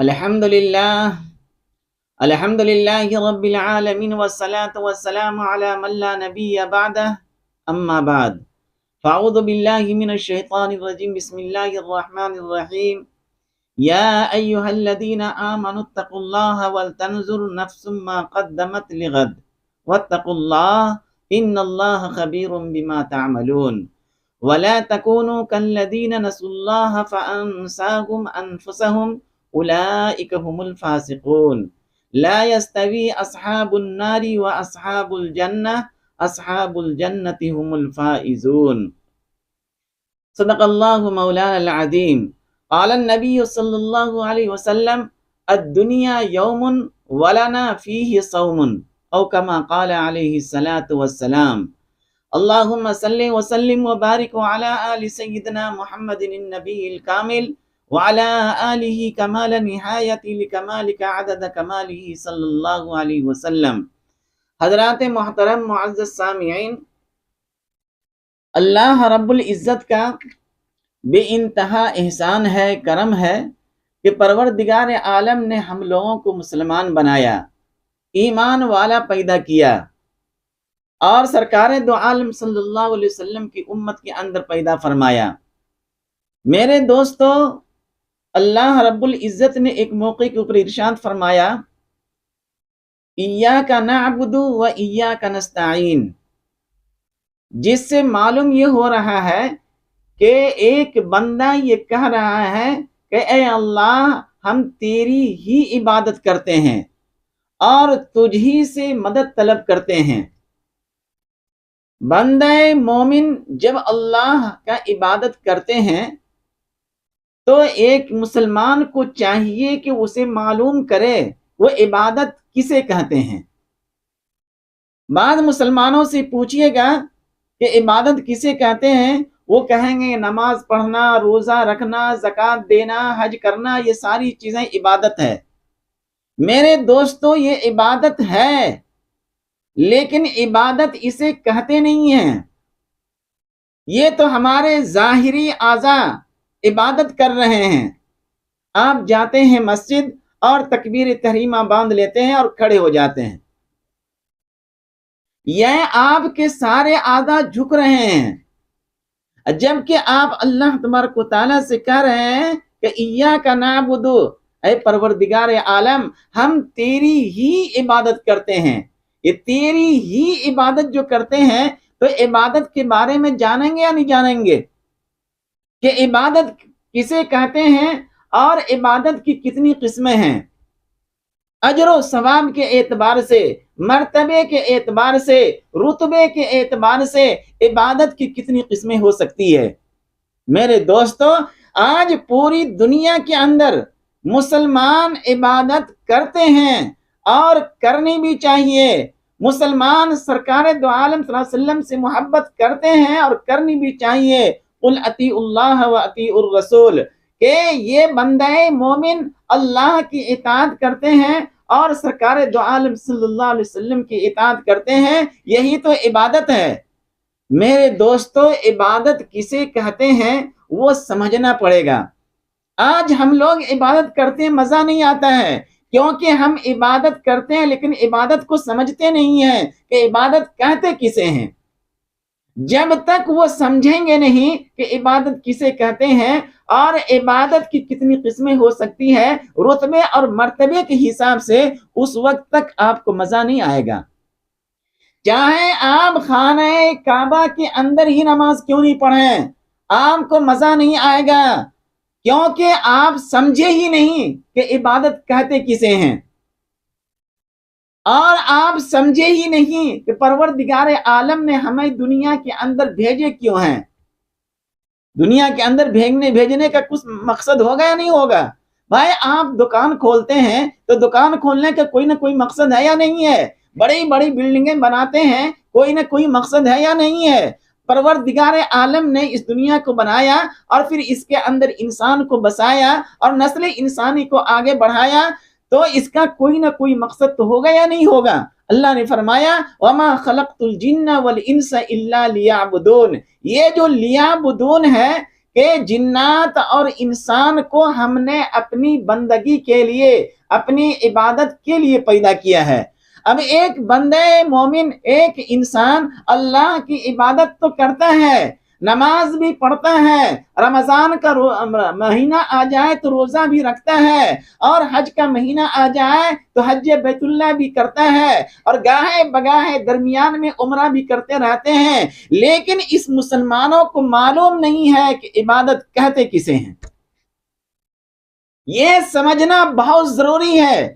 الحمد لله الحمد لله رب العالمين والصلاة والسلام على من لا نبي بعده أما بعد فأعوذ بالله من الشيطان الرجيم بسم الله الرحمن الرحيم يا أيها الذين آمنوا اتقوا الله ولتنظر نفس ما قدمت لغد واتقوا الله إن الله خبير بما تعملون ولا تكونوا كالذين نسوا الله فأنساهم أنفسهم أولئك هم الفاسقون لا يستوي أصحاب النار وأصحاب الجنة أصحاب الجنة هم الفائزون صدق الله مولانا العظيم قال النبي صلى الله عليه وسلم الدنيا يوم ولنا فيه صوم أو كما قال عليه الصلاة والسلام اللهم صل وسلم وبارك على آل سيدنا محمد النبي الكامل وعلى آلہ کمال نہایت لکمالک عدد کمالہ صلی اللہ علیہ وسلم۔ حضرات محترم معزز سامعین، اللہ رب العزت کا بے انتہا احسان ہے، کرم ہے کہ پروردگار عالم نے ہم لوگوں کو مسلمان بنایا، ایمان والا پیدا کیا اور سرکار دو عالم صلی اللہ علیہ وسلم کی امت کے اندر پیدا فرمایا۔ میرے دوستو، اللہ رب العزت نے ایک موقع کے اوپر ارشاد فرمایا، ایاک نعبد و ایاک نستعین، جس سے معلوم یہ ہو رہا ہے کہ ایک بندہ یہ کہہ رہا ہے کہ اے اللہ، ہم تیری ہی عبادت کرتے ہیں اور تجھ ہی سے مدد طلب کرتے ہیں۔ بندہ مومن جب اللہ کا عبادت کرتے ہیں تو ایک مسلمان کو چاہیے کہ اسے معلوم کرے وہ عبادت کسے کہتے ہیں۔ بعض مسلمانوں سے پوچھئے گا کہ عبادت کسے کہتے ہیں، وہ کہیں گے نماز پڑھنا، روزہ رکھنا، زکوٰۃ دینا، حج کرنا، یہ ساری چیزیں عبادت ہے۔ میرے دوستو، یہ عبادت ہے، لیکن عبادت اسے کہتے نہیں ہیں۔ یہ تو ہمارے ظاہری اعضاء عبادت کر رہے ہیں۔ آپ جاتے ہیں مسجد اور تکبیر تحریمہ باندھ لیتے ہیں اور کھڑے ہو جاتے ہیں، یہ آپ کے سارے اعضاء جھک رہے ہیں، جبکہ آپ اللہ تبارک و تعالیٰ سے کہہ رہے ہیں کہ ایاک نعبد، اے پروردگار عالم، ہم تیری ہی عبادت کرتے ہیں۔ یہ تیری ہی عبادت جو کرتے ہیں تو عبادت کے بارے میں جانیں گے یا نہیں جانیں گے کہ عبادت کسے کہتے ہیں اور عبادت کی کتنی قسمیں ہیں؟ اجر و ثواب کے اعتبار سے، مرتبے کے اعتبار سے، رتبے کے اعتبار سے عبادت کی کتنی قسمیں ہو سکتی ہے؟ میرے دوستو، آج پوری دنیا کے اندر مسلمان عبادت کرتے ہیں اور کرنی بھی چاہیے۔ مسلمان سرکار دو عالم صلی اللہ علیہ وسلم سے محبت کرتے ہیں اور کرنی بھی چاہیے۔ قل اطیعوا اللہ و اطیعوا الرسول، کہ یہ بندہ مومن اللہ کی اطاعت کرتے ہیں اور سرکار دو عالم صلی اللہ علیہ وسلم کی اطاعت کرتے ہیں، یہی تو عبادت ہے۔ میرے دوستو، عبادت کسے کہتے ہیں وہ سمجھنا پڑے گا۔ آج ہم لوگ عبادت کرتے ہیں، مزہ نہیں آتا ہے، کیونکہ ہم عبادت کرتے ہیں لیکن عبادت کو سمجھتے نہیں ہیں کہ عبادت کہتے کسے ہیں۔ جب تک وہ سمجھیں گے نہیں کہ عبادت کسے کہتے ہیں اور عبادت کی کتنی قسمیں ہو سکتی ہے رتبے اور مرتبے کے حساب سے، اس وقت تک آپ کو مزہ نہیں آئے گا۔ چاہے آپ خانہ کعبہ کے اندر ہی نماز کیوں نہیں پڑھیں، آپ کو مزہ نہیں آئے گا، کیونکہ آپ سمجھے ہی نہیں کہ عبادت کہتے کسے ہیں، اور آپ سمجھے ہی نہیں کہ پروردگار عالم نے ہمیں دنیا کے اندر بھیجے کیوں ہیں۔ دنیا کے اندر بھیجنے کا کچھ مقصد ہوگا یا نہیں ہوگا؟ بھائی، آپ دکان کھولتے ہیں تو دکان کھولنے کا کوئی نہ کوئی مقصد ہے یا نہیں ہے؟ بڑی بڑی بلڈنگیں بناتے ہیں، کوئی نہ کوئی مقصد ہے یا نہیں ہے؟ پروردگار عالم نے اس دنیا کو بنایا اور پھر اس کے اندر انسان کو بسایا اور نسل انسانی کو آگے بڑھایا، تو اس کا کوئی نہ کوئی مقصد تو ہوگا یا نہیں ہوگا؟ اللہ نے فرمایا وَمَا خَلَقْتُ الْجِنَّ وَالْإِنسَ إِلَّا لِيَعْبُدُونَ، یہ جو لیعبدون ہے کہ جنات اور انسان کو ہم نے اپنی بندگی کے لیے، اپنی عبادت کے لیے پیدا کیا ہے۔ اب ایک بندے مومن، ایک انسان اللہ کی عبادت تو کرتا ہے، نماز بھی پڑھتا ہے، رمضان کا مہینہ آ جائے تو روزہ بھی رکھتا ہے، اور حج کا مہینہ آ جائے تو حج بیت اللہ بھی کرتا ہے، اور گاہے بگاہے درمیان میں عمرہ بھی کرتے رہتے ہیں، لیکن اس مسلمانوں کو معلوم نہیں ہے کہ عبادت کہتے کسے ہیں۔ یہ سمجھنا بہت ضروری ہے،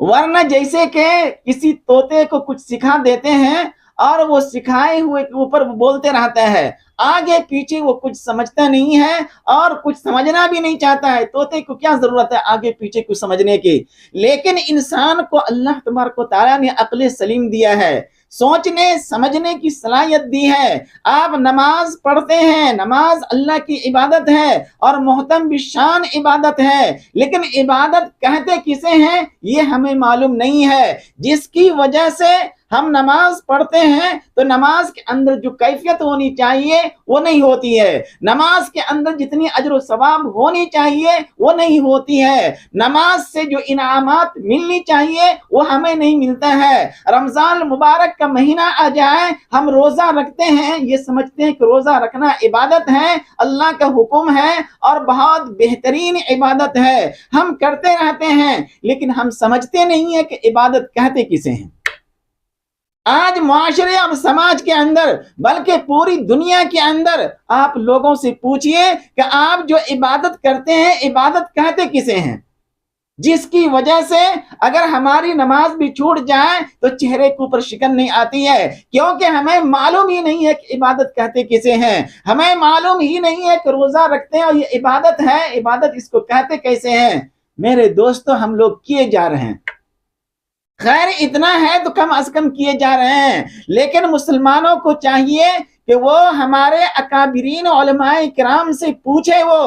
ورنہ جیسے کہ کسی طوطے کو کچھ سکھا دیتے ہیں اور وہ سکھائے ہوئے کے اوپر بولتے رہتا ہے، آگے پیچھے وہ کچھ سمجھتا نہیں ہے اور کچھ سمجھنا بھی نہیں چاہتا ہے۔ طوطے کو کیا ضرورت ہے آگے پیچھے کچھ سمجھنے کی؟ لیکن انسان کو اللہ تبارک و تعالیٰ نے عقل سلیم دیا ہے، سوچنے سمجھنے کی صلاحیت دی ہے۔ آپ نماز پڑھتے ہیں، نماز اللہ کی عبادت ہے اور محترم بشان عبادت ہے، لیکن عبادت کہتے کسے ہیں یہ ہمیں معلوم نہیں ہے، جس کی وجہ سے ہم نماز پڑھتے ہیں تو نماز کے اندر جو کیفیت ہونی چاہیے وہ نہیں ہوتی ہے، نماز کے اندر جتنی اجر و ثواب ہونی چاہیے وہ نہیں ہوتی ہے، نماز سے جو انعامات ملنی چاہیے وہ ہمیں نہیں ملتا ہے۔ رمضان مبارک کا مہینہ آ جائے، ہم روزہ رکھتے ہیں، یہ سمجھتے ہیں کہ روزہ رکھنا عبادت ہے، اللہ کا حکم ہے اور بہت بہترین عبادت ہے، ہم کرتے رہتے ہیں، لیکن ہم سمجھتے نہیں ہیں کہ عبادت کہتے کسے ہیں۔ آج معاشرے اور سماج کے اندر بلکہ پوری دنیا کے اندر آپ لوگوں سے پوچھئے کہ آپ جو عبادت کرتے ہیں عبادت کہتے کسے ہیں، جس کی وجہ سے اگر ہماری نماز بھی چھوٹ جائے تو چہرے کے اوپر شکن نہیں آتی ہے، کیونکہ ہمیں معلوم ہی نہیں ہے کہ عبادت کہتے کسے ہیں، ہمیں معلوم ہی نہیں ہے کہ روزہ رکھتے ہیں اور یہ عبادت ہے، عبادت اس کو کہتے کیسے ہیں۔ میرے دوستو، ہم لوگ کیے جا رہے ہیں، خیر اتنا ہے تو کم از کم کیے جا رہے ہیں، لیکن مسلمانوں کو چاہیے کہ وہ ہمارے اکابرین علماء کرام سے پوچھے وہ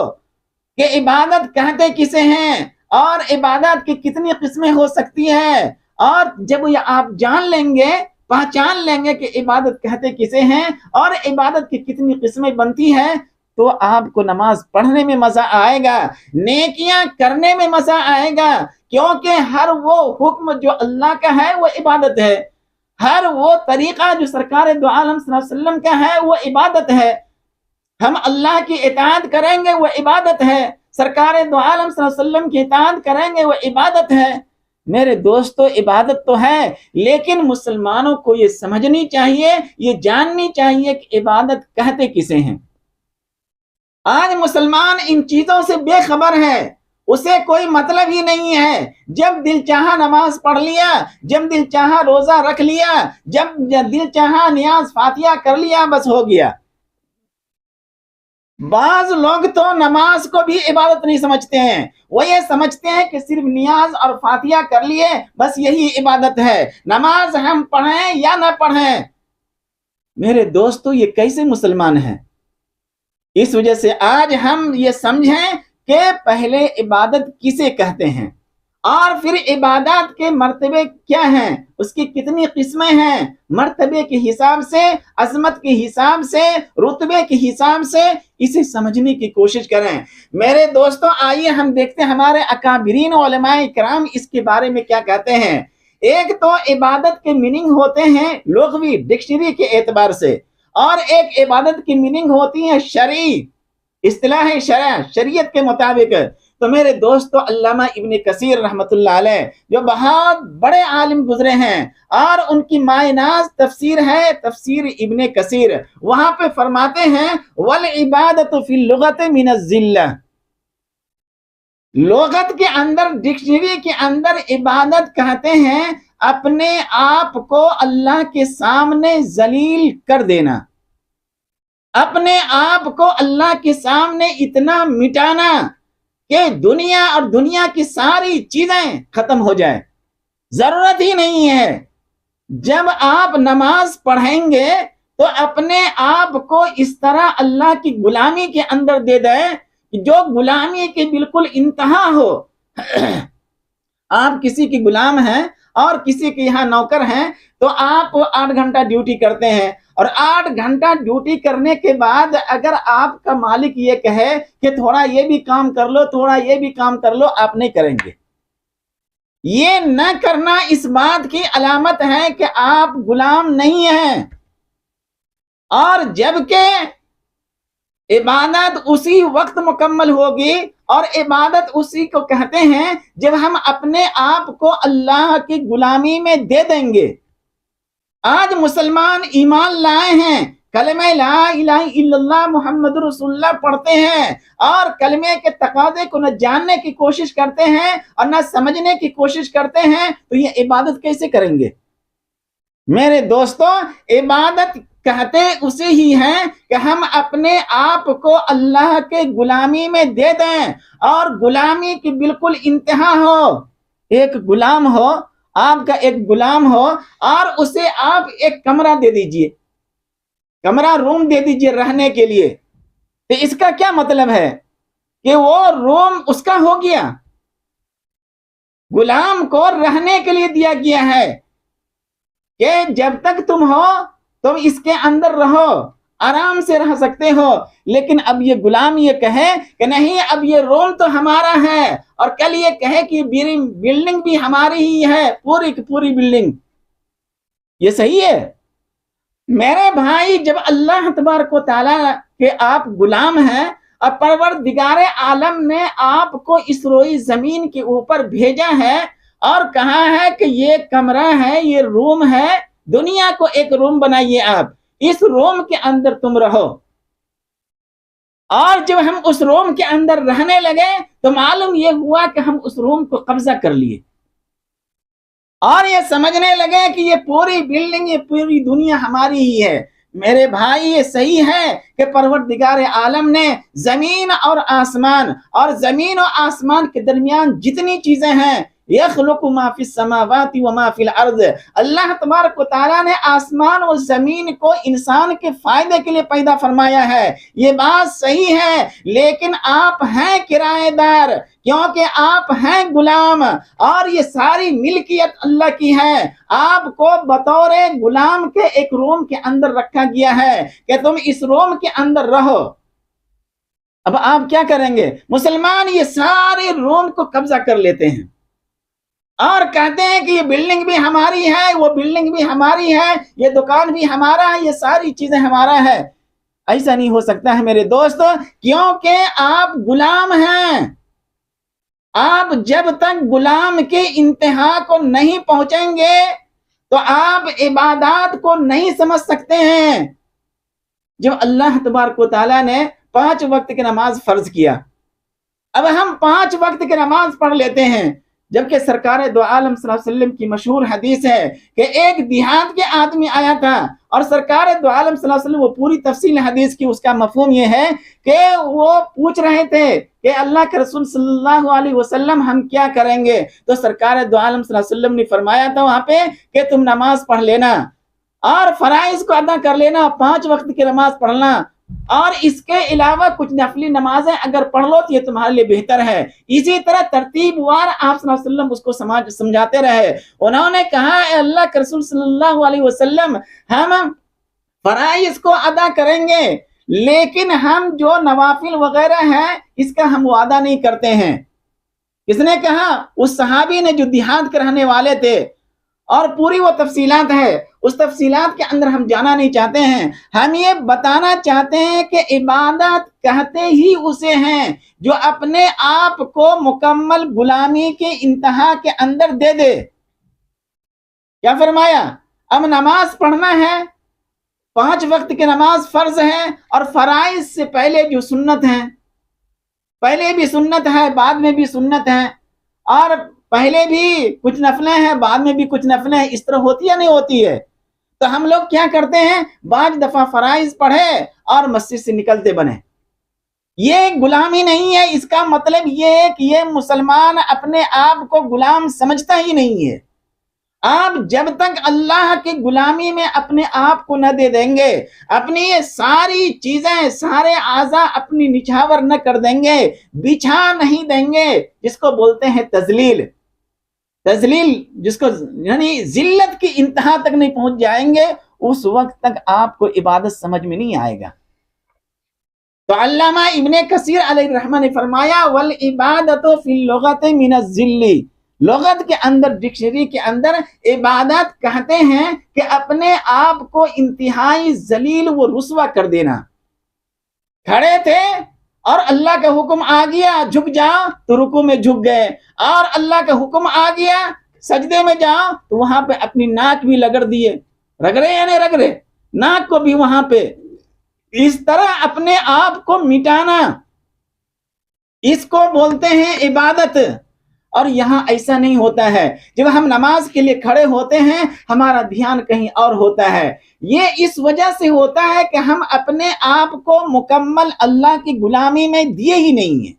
کہ عبادت کہتے کسے ہیں اور عبادت کی کتنی قسمیں ہو سکتی ہیں، اور جب یہ آپ جان لیں گے، پہچان لیں گے کہ عبادت کہتے کسے ہیں اور عبادت کی کتنی قسمیں بنتی ہیں، تو آپ کو نماز پڑھنے میں مزہ آئے گا، نیکیاں کرنے میں مزہ آئے گا، کیونکہ ہر وہ حکم جو اللہ کا ہے وہ عبادت ہے، ہر وہ طریقہ جو سرکار دو عالم صلی اللہ علیہ وسلم کا ہے وہ عبادت ہے، ہم اللہ کی اطاعت کریں گے وہ عبادت ہے، سرکار دو عالم صلی اللہ علیہ وسلم کی اطاعت کریں گے وہ عبادت ہے۔ میرے دوستو، عبادت تو ہے، لیکن مسلمانوں کو یہ سمجھنی چاہیے، یہ جاننی چاہیے کہ عبادت کہتے کسے ہیں۔ آج مسلمان ان چیزوں سے بے خبر ہے، اسے کوئی مطلب ہی نہیں ہے، جب دل چاہا نماز پڑھ لیا، جب دل چاہا روزہ رکھ لیا، جب دل چاہا نیاز فاتحہ کر لیا، بس ہو گیا۔ بعض لوگ تو نماز کو بھی عبادت نہیں سمجھتے ہیں، وہ یہ سمجھتے ہیں کہ صرف نیاز اور فاتحہ کر لیے بس یہی عبادت ہے، نماز ہم پڑھیں یا نہ پڑھیں۔ میرے دوستو، یہ کیسے مسلمان ہیں؟ اس وجہ سے آج ہم یہ سمجھیں کہ پہلے عبادت کسے کہتے ہیں اور پھر عبادات کے مرتبے کیا ہیں، اس کی کتنی قسمیں ہیں، مرتبے کے حساب سے، عظمت کے حساب سے، رتبے کے حساب سے اسے سمجھنے کی کوشش کریں۔ میرے دوستوں، آئیے ہم دیکھتے ہیں ہمارے اکابرین علماء کرام اس کے بارے میں کیا کہتے ہیں۔ ایک تو عبادت کے میننگ ہوتے ہیں لغوی ڈکشنری کے اعتبار سے، اور ایک عبادت کی میننگ ہوتی ہے شرعی، اصطلاح شریعت کے مطابق۔ تو میرے دوستو، علامہ ابن کثیر رحمۃ اللہ علیہ جو بہت بڑے عالم گزرے ہیں، اور ان کی مائے ناز تفسیر ہے تفسیر ابن کثیر، وہاں پہ فرماتے ہیں والعبادت فی اللغت من الذلہ، لغت کے اندر، ڈکشنری کے اندر عبادت کہتے ہیں اپنے آپ کو اللہ کے سامنے ذلیل کر دینا، اپنے آپ کو اللہ کے سامنے اتنا مٹانا کہ دنیا اور دنیا کی ساری چیزیں ختم ہو جائیں، ضرورت ہی نہیں ہے۔ جب آپ نماز پڑھیں گے تو اپنے آپ کو اس طرح اللہ کی غلامی کے اندر دے دیں جو غلامی کی بالکل انتہا ہو، آپ کسی کی غلام ہیں اور کسی کے یہاں نوکر ہیں تو آپ 8 گھنٹہ ڈیوٹی کرتے ہیں، اور 8 گھنٹہ ڈیوٹی کرنے کے بعد اگر آپ کا مالک یہ کہے کہ تھوڑا یہ بھی کام کر لو، تھوڑا یہ بھی کام کر لو، آپ نہیں کریں گے۔ یہ نہ کرنا اس بات کی علامت ہے کہ آپ غلام نہیں ہیں، اور جبکہ عبادت اسی وقت مکمل ہوگی، اور عبادت اسی کو کہتے ہیں جب ہم اپنے آپ کو اللہ کی غلامی میں دے دیں گے۔ آج مسلمان ایمان لائے ہیں، کلمہ لا الہ الا اللہ محمد رسول اللہ پڑھتے ہیں، اور کلمے کے تقاضے کو نہ جاننے کی کوشش کرتے ہیں اور نہ سمجھنے کی کوشش کرتے ہیں، تو یہ عبادت کیسے کریں گے؟ میرے دوستو، عبادت کہتے اسے ہی ہیں کہ ہم اپنے آپ کو اللہ کے غلامی میں دے دیں، اور غلامی کی بالکل انتہا ہو۔ ایک غلام ہو، آپ کا ایک غلام ہو، اور اسے آپ ایک کمرہ دے دیجئے، کمرہ روم دے دیجئے رہنے کے لیے، تو اس کا کیا مطلب ہے کہ وہ روم اس کا ہو گیا؟ غلام کو رہنے کے لیے دیا گیا ہے کہ جب تک تم ہو تم اس کے اندر رہو، آرام سے رہ سکتے ہو۔ لیکن اب یہ غلام یہ کہے کہ نہیں، اب یہ روم تو ہمارا ہے، اور کل یہ کہے کہ بلڈنگ بھی ہماری ہی ہے، پوری کی پوری بلڈنگ، یہ صحیح ہے؟ میرے بھائی، جب اللہ تبارک و تعالیٰ کے آپ غلام ہیں، اور پروردگار عالم نے آپ کو اس روئی زمین کے اوپر بھیجا ہے اور کہا ہے کہ یہ کمرہ ہے، یہ روم ہے، دنیا کو ایک روم بنائیے، آپ اس روم کے اندر تم رہو، اور جب ہم اس روم کے اندر رہنے لگے تو معلوم یہ ہوا کہ ہم اس روم کو قبضہ کر لیے، اور یہ سمجھنے لگے کہ یہ پوری بلڈنگ، یہ پوری دنیا ہماری ہی ہے۔ میرے بھائی، یہ صحیح ہے کہ پروردگار عالم نے زمین اور آسمان، اور زمین و آسمان کے درمیان جتنی چیزیں ہیں، یخلق ما فی السماوات و ما فی الارض، اللہ تبارک و تعالیٰ نے آسمان و زمین کو انسان کے فائدے کے لیے پیدا فرمایا ہے، یہ بات صحیح ہے، لیکن آپ ہیں کرایہ دار، کیونکہ آپ ہیں غلام، اور یہ ساری ملکیت اللہ کی ہے۔ آپ کو بطور غلام کے ایک روم کے اندر رکھا گیا ہے کہ تم اس روم کے اندر رہو۔ اب آپ کیا کریں گے؟ مسلمان یہ سارے روم کو قبضہ کر لیتے ہیں اور کہتے ہیں کہ یہ بلڈنگ بھی ہماری ہے، وہ بلڈنگ بھی ہماری ہے، یہ دکان بھی ہمارا ہے، یہ ساری چیزیں ہمارا ہے۔ ایسا نہیں ہو سکتا ہے میرے دوستو، کیونکہ آپ غلام ہیں۔ آپ جب تک غلام کے انتہا کو نہیں پہنچیں گے تو آپ عبادات کو نہیں سمجھ سکتے ہیں۔ جب اللہ تبارک و تعالیٰ نے 5 وقت کی نماز فرض کیا، اب ہم 5 وقت کی نماز پڑھ لیتے ہیں، جبکہ سرکار دو عالم صلی اللہ علیہ وسلم کی مشہور حدیث ہے کہ ایک دیہات کے آدمی آیا تھا، اور سرکار دو عالم صلی اللہ علیہ وسلم، وہ پوری تفصیل حدیث کی، اس کا مفہوم یہ ہے کہ وہ پوچھ رہے تھے کہ اللہ کے رسول صلی اللہ علیہ وسلم ہم کیا کریں گے؟ تو سرکار دو عالم صلی اللہ علیہ وسلم نے فرمایا تھا وہاں پہ کہ تم نماز پڑھ لینا اور فرائض کو ادا کر لینا، 5 وقت کی نماز پڑھنا، اور اس کے علاوہ کچھ نفلی نمازیں اگر پڑھ لو تو یہ تمہارے لیے بہتر ہے۔ اسی طرح ترتیب وار آپ صلی اللہ علیہ وسلم اس کو سمجھاتے رہے۔ انہوں نے کہا، اے اللہ کے رسول صلی اللہ علیہ وسلم، ہم فرائض کو ادا کریں گے، لیکن ہم جو نوافل وغیرہ ہیں اس کا ہم وعدہ نہیں کرتے ہیں۔ کس نے کہا؟ اس صحابی نے جو دیہات کے رہنے والے تھے، اور پوری وہ تفصیلات ہے، اس تفصیلات کے اندر ہم جانا نہیں چاہتے ہیں۔ ہم یہ بتانا چاہتے ہیں کہ عبادت کہتے ہی اسے ہیں جو اپنے آپ کو مکمل غلامی کے انتہا کے اندر دے دے۔ کیا فرمایا؟ اب نماز پڑھنا ہے، 5 وقت کی نماز فرض ہے، اور فرائض سے پہلے جو سنت ہیں، پہلے بھی سنت ہے، بعد میں بھی سنت ہے، اور پہلے بھی کچھ نفلیں ہیں، بعد میں بھی کچھ نفلیں ہیں، اس طرح ہوتی ہے نہیں ہوتی ہے؟ تو ہم لوگ کیا کرتے ہیں؟ 5 دفعہ فرائض پڑھے اور مسجد سے نکلتے بنے۔ یہ غلامی نہیں ہے، اس کا مطلب یہ ہے کہ یہ مسلمان اپنے آپ کو غلام سمجھتا ہی نہیں ہے۔ آپ جب تک اللہ کی غلامی میں اپنے آپ کو نہ دے دیں گے، اپنی یہ ساری چیزیں، سارے اعضاء اپنی نچھاور نہ کر دیں گے، بچھا نہیں دیں گے، جس کو بولتے ہیں تذلیل، تذلیل جس کو یعنی ذلت کی انتہا تک نہیں پہنچ جائیں گے، اس وقت تک آپ کو عبادت سمجھ میں نہیں آئے گا۔ تو علامہ ابن کثیر علیہ الرحمہ نے فرمایا والعبادت فی اللغت من الذل، لغت کے اندر، ڈکشنری کے اندر عبادت کہتے ہیں کہ اپنے آپ کو انتہائی ذلیل و رسوا کر دینا۔ کھڑے تھے اور اللہ کا حکم آ گیا جھک جاؤ تو رکوع میں جھک گئے، اور اللہ کا حکم آ گیا سجدے میں جاؤ تو وہاں پہ اپنی ناک بھی رگڑ دیے، رگڑے یا نہیں رگڑے، ناک کو بھی وہاں پہ، اس طرح اپنے آپ کو مٹانا، اس کو بولتے ہیں عبادت۔ اور یہاں ایسا نہیں ہوتا ہے، جب ہم نماز کے لیے کھڑے ہوتے ہیں ہمارا دھیان کہیں اور ہوتا ہے، یہ اس وجہ سے ہوتا ہے کہ ہم اپنے آپ کو مکمل اللہ کی غلامی میں دیے ہی نہیں ہیں۔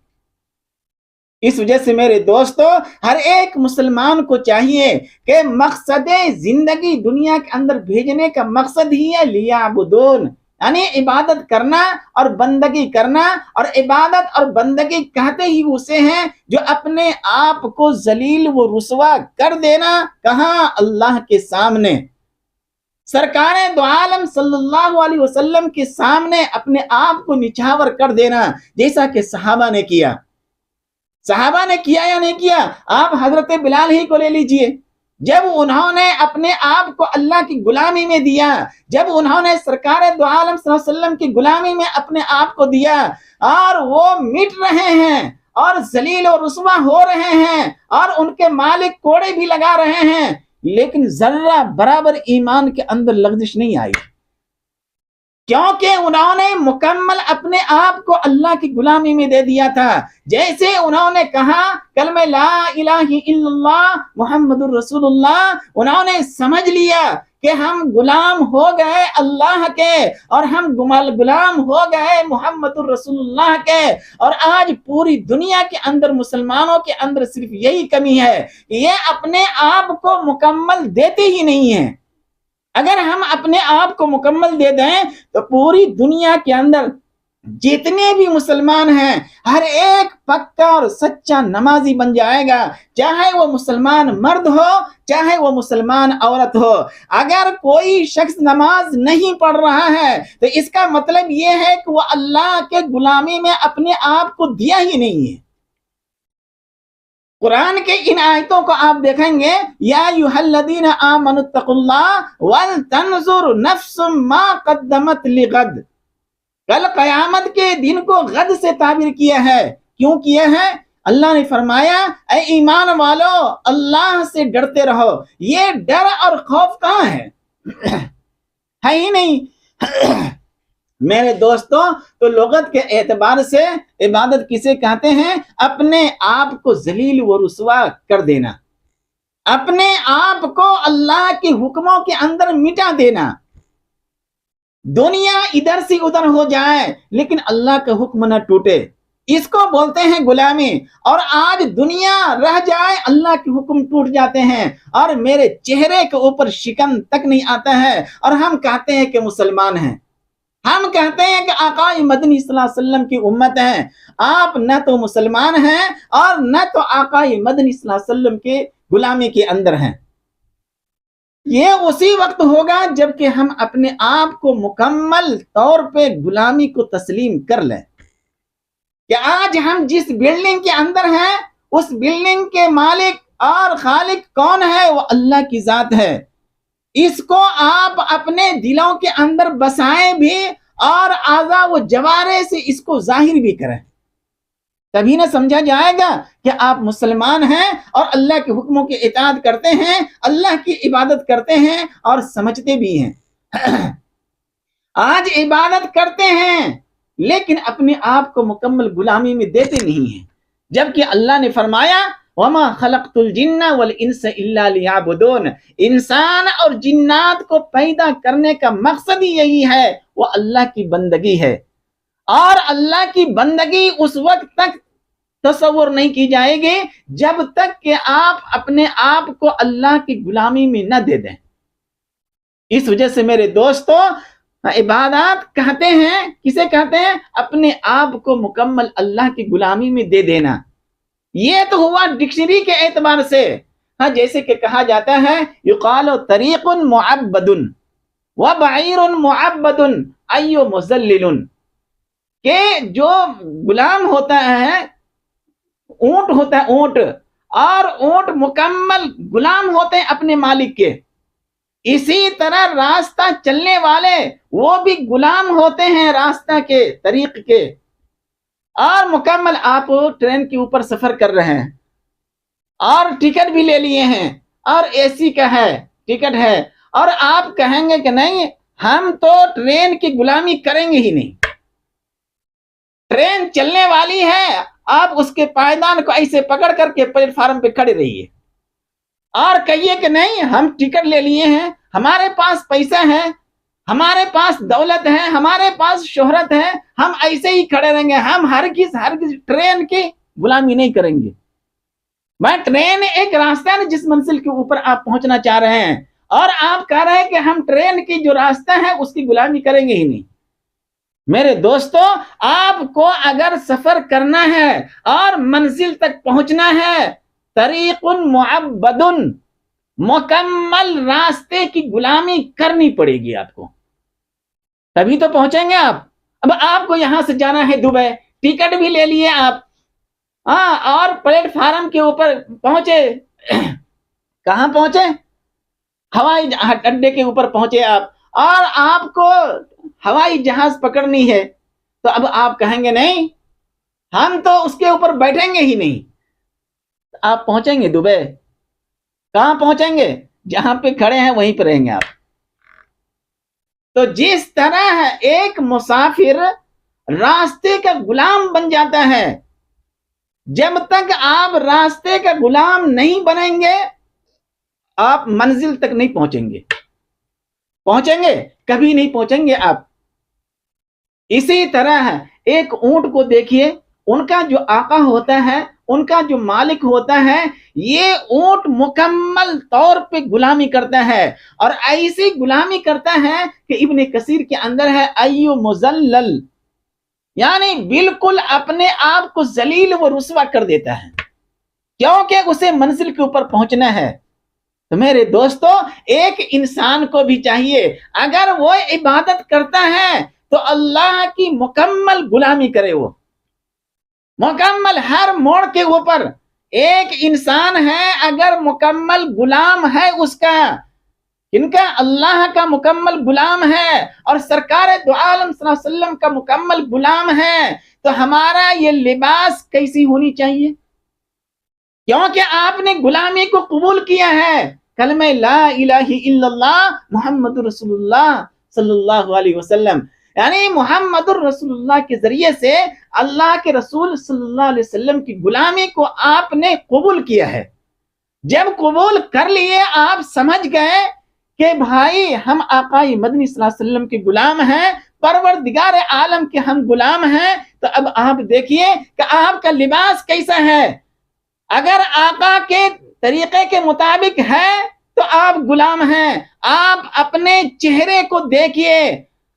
اس وجہ سے میرے دوستو، ہر ایک مسلمان کو چاہیے کہ مقصد زندگی دنیا کے اندر بھیجنے کا مقصد ہی ہے لیعبدون، یعنی عبادت کرنا اور بندگی کرنا، اور عبادت اور بندگی کہتے ہی اسے ہیں جو اپنے آپ کو ذلیل و رسوا کر دینا، کہاں؟ اللہ کے سامنے، سرکار دو عالم صلی اللہ علیہ وسلم کے سامنے اپنے آپ کو نچھاور کر دینا، جیسا کہ صحابہ نے کیا۔ صحابہ نے کیا یا نہیں کیا؟ آپ حضرت بلال ہی کو لے لیجئے، جب انہوں نے اپنے آپ کو اللہ کی غلامی میں دیا، جب انہوں نے سرکار دو عالم صلی اللہ علیہ وسلم کی غلامی میں اپنے آپ کو دیا، اور وہ مٹ رہے ہیں اور ذلیل و رسوا ہو رہے ہیں اور ان کے مالک کوڑے بھی لگا رہے ہیں، لیکن ذرہ برابر ایمان کے اندر لغزش نہیں آئی، کیونکہ انہوں نے مکمل اپنے آپ کو اللہ کی غلامی میں دے دیا تھا۔ جیسے انہوں نے کہا کلمہ لا الہ الا اللہ محمد الرسول اللہ، انہوں نے سمجھ لیا کہ ہم غلام ہو گئے اللہ کے، اور ہم غلام ہو گئے محمد الرسول اللہ کے۔ اور آج پوری دنیا کے اندر مسلمانوں کے اندر صرف یہی کمی ہے کہ یہ اپنے آپ کو مکمل دیتے ہی نہیں ہیں۔ اگر ہم اپنے آپ کو مکمل دے دیں تو پوری دنیا کے اندر جتنے بھی مسلمان ہیں ہر ایک پکا اور سچا نمازی بن جائے گا، چاہے وہ مسلمان مرد ہو چاہے وہ مسلمان عورت ہو۔ اگر کوئی شخص نماز نہیں پڑھ رہا ہے تو اس کا مطلب یہ ہے کہ وہ اللہ کے غلامی میں اپنے آپ کو دیا ہی نہیں ہے۔ قرآن کے ان آیتوں کو آپ دیکھیں گے، یا ایھا الذین آمنوا اتقوا اللہ ولتنظر نفس ما قدمت لغد، کل قیامت کے دن کو غد سے تعبیر کیا ہے۔ کیوں کیا ہے؟ اللہ نے فرمایا اے ایمان والو اللہ سے ڈرتے رہو۔ یہ ڈر اور خوف کہاں ہے؟ ہے ہی نہیں۔ میرے دوستوں، تو لغت کے اعتبار سے عبادت کسے کہتے ہیں؟ اپنے آپ کو ذلیل و رسوا کر دینا، اپنے آپ کو اللہ کے حکموں کے اندر مٹا دینا۔ دنیا ادھر سے ادھر ہو جائے لیکن اللہ کا حکم نہ ٹوٹے، اس کو بولتے ہیں غلامی۔ اور آج دنیا رہ جائے اللہ کے حکم ٹوٹ جاتے ہیں، اور میرے چہرے کے اوپر شکن تک نہیں آتا ہے، اور ہم کہتے ہیں کہ مسلمان ہیں، ہم کہتے ہیں کہ آقا مدنی صلی اللہ علیہ وسلم کی امت ہیں۔ آپ نہ تو مسلمان ہیں اور نہ تو آقا مدنی صلی اللہ علیہ وسلم کے غلامی کے اندر ہیں۔ یہ اسی وقت ہوگا جب کہ ہم اپنے آپ کو مکمل طور پہ غلامی کو تسلیم کر لیں کہ آج ہم جس بلڈنگ کے اندر ہیں اس بلڈنگ کے مالک اور خالق کون ہے؟ وہ اللہ کی ذات ہے۔ اس کو آپ اپنے دلوں کے اندر بسائیں بھی اور اعضاء و جوارح سے اس کو ظاہر بھی کریں، تبھی نہ سمجھا جائے گا کہ آپ مسلمان ہیں اور اللہ کے حکموں کی اطاعت کرتے ہیں، اللہ کی عبادت کرتے ہیں اور سمجھتے بھی ہیں۔ آج عبادت کرتے ہیں لیکن اپنے آپ کو مکمل غلامی میں دیتے نہیں ہیں، جبکہ اللہ نے فرمایا وَمَا خَلَقْتُ الْجِنَّ وَالْإِنسَ إِلَّا لِيَعْبُدُونَ، انسان اور جنات کو پیدا کرنے کا مقصد ہی یہی ہے، وہ اللہ کی بندگی ہے۔ اور اللہ کی بندگی اس وقت تک تصور نہیں کی جائے گی جب تک کہ آپ اپنے آپ کو اللہ کی غلامی میں نہ دے دیں۔ اس وجہ سے میرے دوستو، عبادات کہتے ہیں، کسے کہتے ہیں؟ اپنے آپ کو مکمل اللہ کی غلامی میں دے دینا۔ یہ تو ہوا ڈکشنری کے اعتبار سے۔ ہاں جیسے کہ کہا جاتا ہے یقال طریق معبد وبعیر معبد ای مذلل، کہ جو غلام ہوتا ہے، اونٹ ہوتا ہے اونٹ، اور اونٹ مکمل غلام ہوتے ہیں اپنے مالک کے، اسی طرح راستہ چلنے والے وہ بھی غلام ہوتے ہیں راستہ کے، طریق کے، اور مکمل آپ ٹرین کے اوپر سفر کر رہے ہیں اور ٹکٹ بھی لے لیے ہیں اور اے سی کا ہے ٹکٹ ہے، اور آپ کہیں گے کہ نہیں ہم تو ٹرین کی غلامی کریں گے ہی نہیں، ٹرین چلنے والی ہے، آپ اس کے پائیدان کو ایسے پکڑ کر کے پلیٹ فارم پہ کھڑے رہیے اور کہیے کہ نہیں ہم ٹکٹ لے لیے ہیں، ہمارے پاس پیسہ ہے، ہمارے پاس دولت ہے، ہمارے پاس شہرت ہے، ہم ایسے ہی کھڑے رہیں گے، ہم ہرگز ٹرین کی غلامی نہیں کریں گے۔ میں ٹرین ایک راستہ ہے جس منزل کے اوپر آپ پہنچنا چاہ رہے ہیں، اور آپ کہہ رہے ہیں کہ ہم ٹرین کی جو راستہ ہے اس کی غلامی کریں گے ہی نہیں۔ میرے دوستو، آپ کو اگر سفر کرنا ہے اور منزل تک پہنچنا ہے، طریق معبد، مکمل راستے کی غلامی کرنی پڑے گی آپ کو، تبھی تو پہنچیں گے آپ۔ اب آپ کو یہاں سے جانا ہے دبئی، ٹکٹ بھی لے لیے آپ، اور پلیٹ فارم کے اوپر پہنچے، کہاں پہنچے؟ ہوائی اڈے کے اوپر پہنچے آپ، اور آپ کو ہوائی جہاز پکڑنی ہے، تو اب آپ کہیں گے نہیں ہم تو اس کے اوپر بیٹھیں گے ہی نہیں۔ آپ پہنچیں گے دبئی، کہاں پہنچیں گے؟ جہاں پہ کھڑے ہیں وہیں پہ رہیں گے آپ۔ تو جس طرح ایک مسافر راستے کا غلام بن جاتا ہے، جب تک آپ راستے کا غلام نہیں بنیں گے آپ منزل تک نہیں پہنچیں گے، پہنچیں گے کبھی نہیں پہنچیں گے آپ۔ اسی طرح ایک اونٹ کو دیکھیے، ان کا جو آقا ہوتا ہے، ان کا جو مالک ہوتا ہے، یہ اونٹ مکمل طور پہ غلامی کرتا ہے، اور ایسی غلامی کرتا ہے کہ ابن کثیر کے اندر ہے ایو مذلل، یعنی بالکل اپنے آپ کو ذلیل و رسوا کر دیتا ہے، کیونکہ اسے منزل کے اوپر پہنچنا ہے۔ تو میرے دوستو، ایک انسان کو بھی چاہیے اگر وہ عبادت کرتا ہے تو اللہ کی مکمل غلامی کرے، وہ مکمل ہر موڑ کے اوپر ایک انسان ہے اگر مکمل غلام ہے اس کا، ان کا اللہ کا مکمل غلام ہے اور سرکار دو عالم صلی اللہ علیہ وسلم کا مکمل غلام ہے، تو ہمارا یہ لباس کیسی ہونی چاہیے؟ کیونکہ آپ نے غلامی کو قبول کیا ہے، کلمہ لا الہ الا اللہ محمد رسول اللہ صلی اللہ علیہ وسلم، یعنی محمد الرسول اللہ کے ذریعے سے اللہ کے رسول صلی اللہ علیہ وسلم کی غلامی کو آپ نے قبول کیا ہے۔ جب قبول کر لیے، آپ سمجھ گئے کہ بھائی ہم آقای مدنی صلی اللہ علیہ وسلم کے غلام ہیں، پروردگار عالم کے ہم غلام ہیں، تو اب آپ دیکھیے کہ آپ کا لباس کیسا ہے۔ اگر آقا کے طریقے کے مطابق ہے تو آپ غلام ہیں۔ آپ اپنے چہرے کو دیکھیے،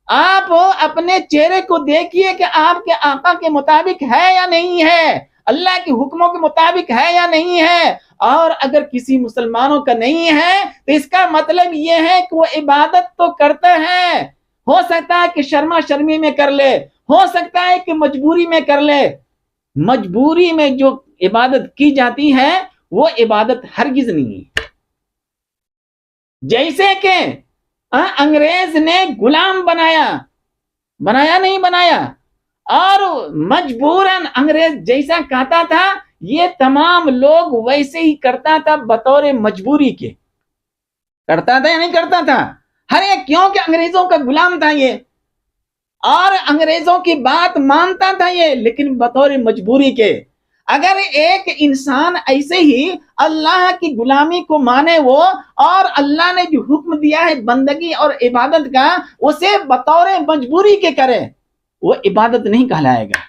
آپ اپنے چہرے کو دیکھیے کہ آپ کے آقا کے مطابق ہے یا نہیں ہے، اللہ کے حکموں کے مطابق ہے یا نہیں ہے۔ اور اگر کسی مسلمانوں کا نہیں ہے تو اس کا مطلب یہ ہے کہ وہ عبادت تو کرتا ہے، ہو سکتا ہے کہ شرما شرمی میں کر لے، ہو سکتا ہے کہ مجبوری میں کر لے۔ مجبوری میں جو عبادت کی جاتی ہے وہ عبادت ہرگز نہیں ہے۔ جیسے کہ انگریز نے غلام بنایا نہیں بنایا، اور مجبوراً انگریز جیسا کہتا تھا یہ تمام لوگ ویسے ہی کرتا تھا، بطور مجبوری کے کرتا تھا یا نہیں کرتا تھا؟ ہر ایک کیونکہ انگریزوں کا غلام تھا یہ، اور انگریزوں کی بات مانتا تھا یہ، لیکن بطور مجبوری کے۔ اگر ایک انسان ایسے ہی اللہ کی غلامی کو مانے وہ، اور اللہ نے جو حکم دیا ہے بندگی اور عبادت کا اسے بطور مجبوری کے کرے، وہ عبادت نہیں کہلائے گا۔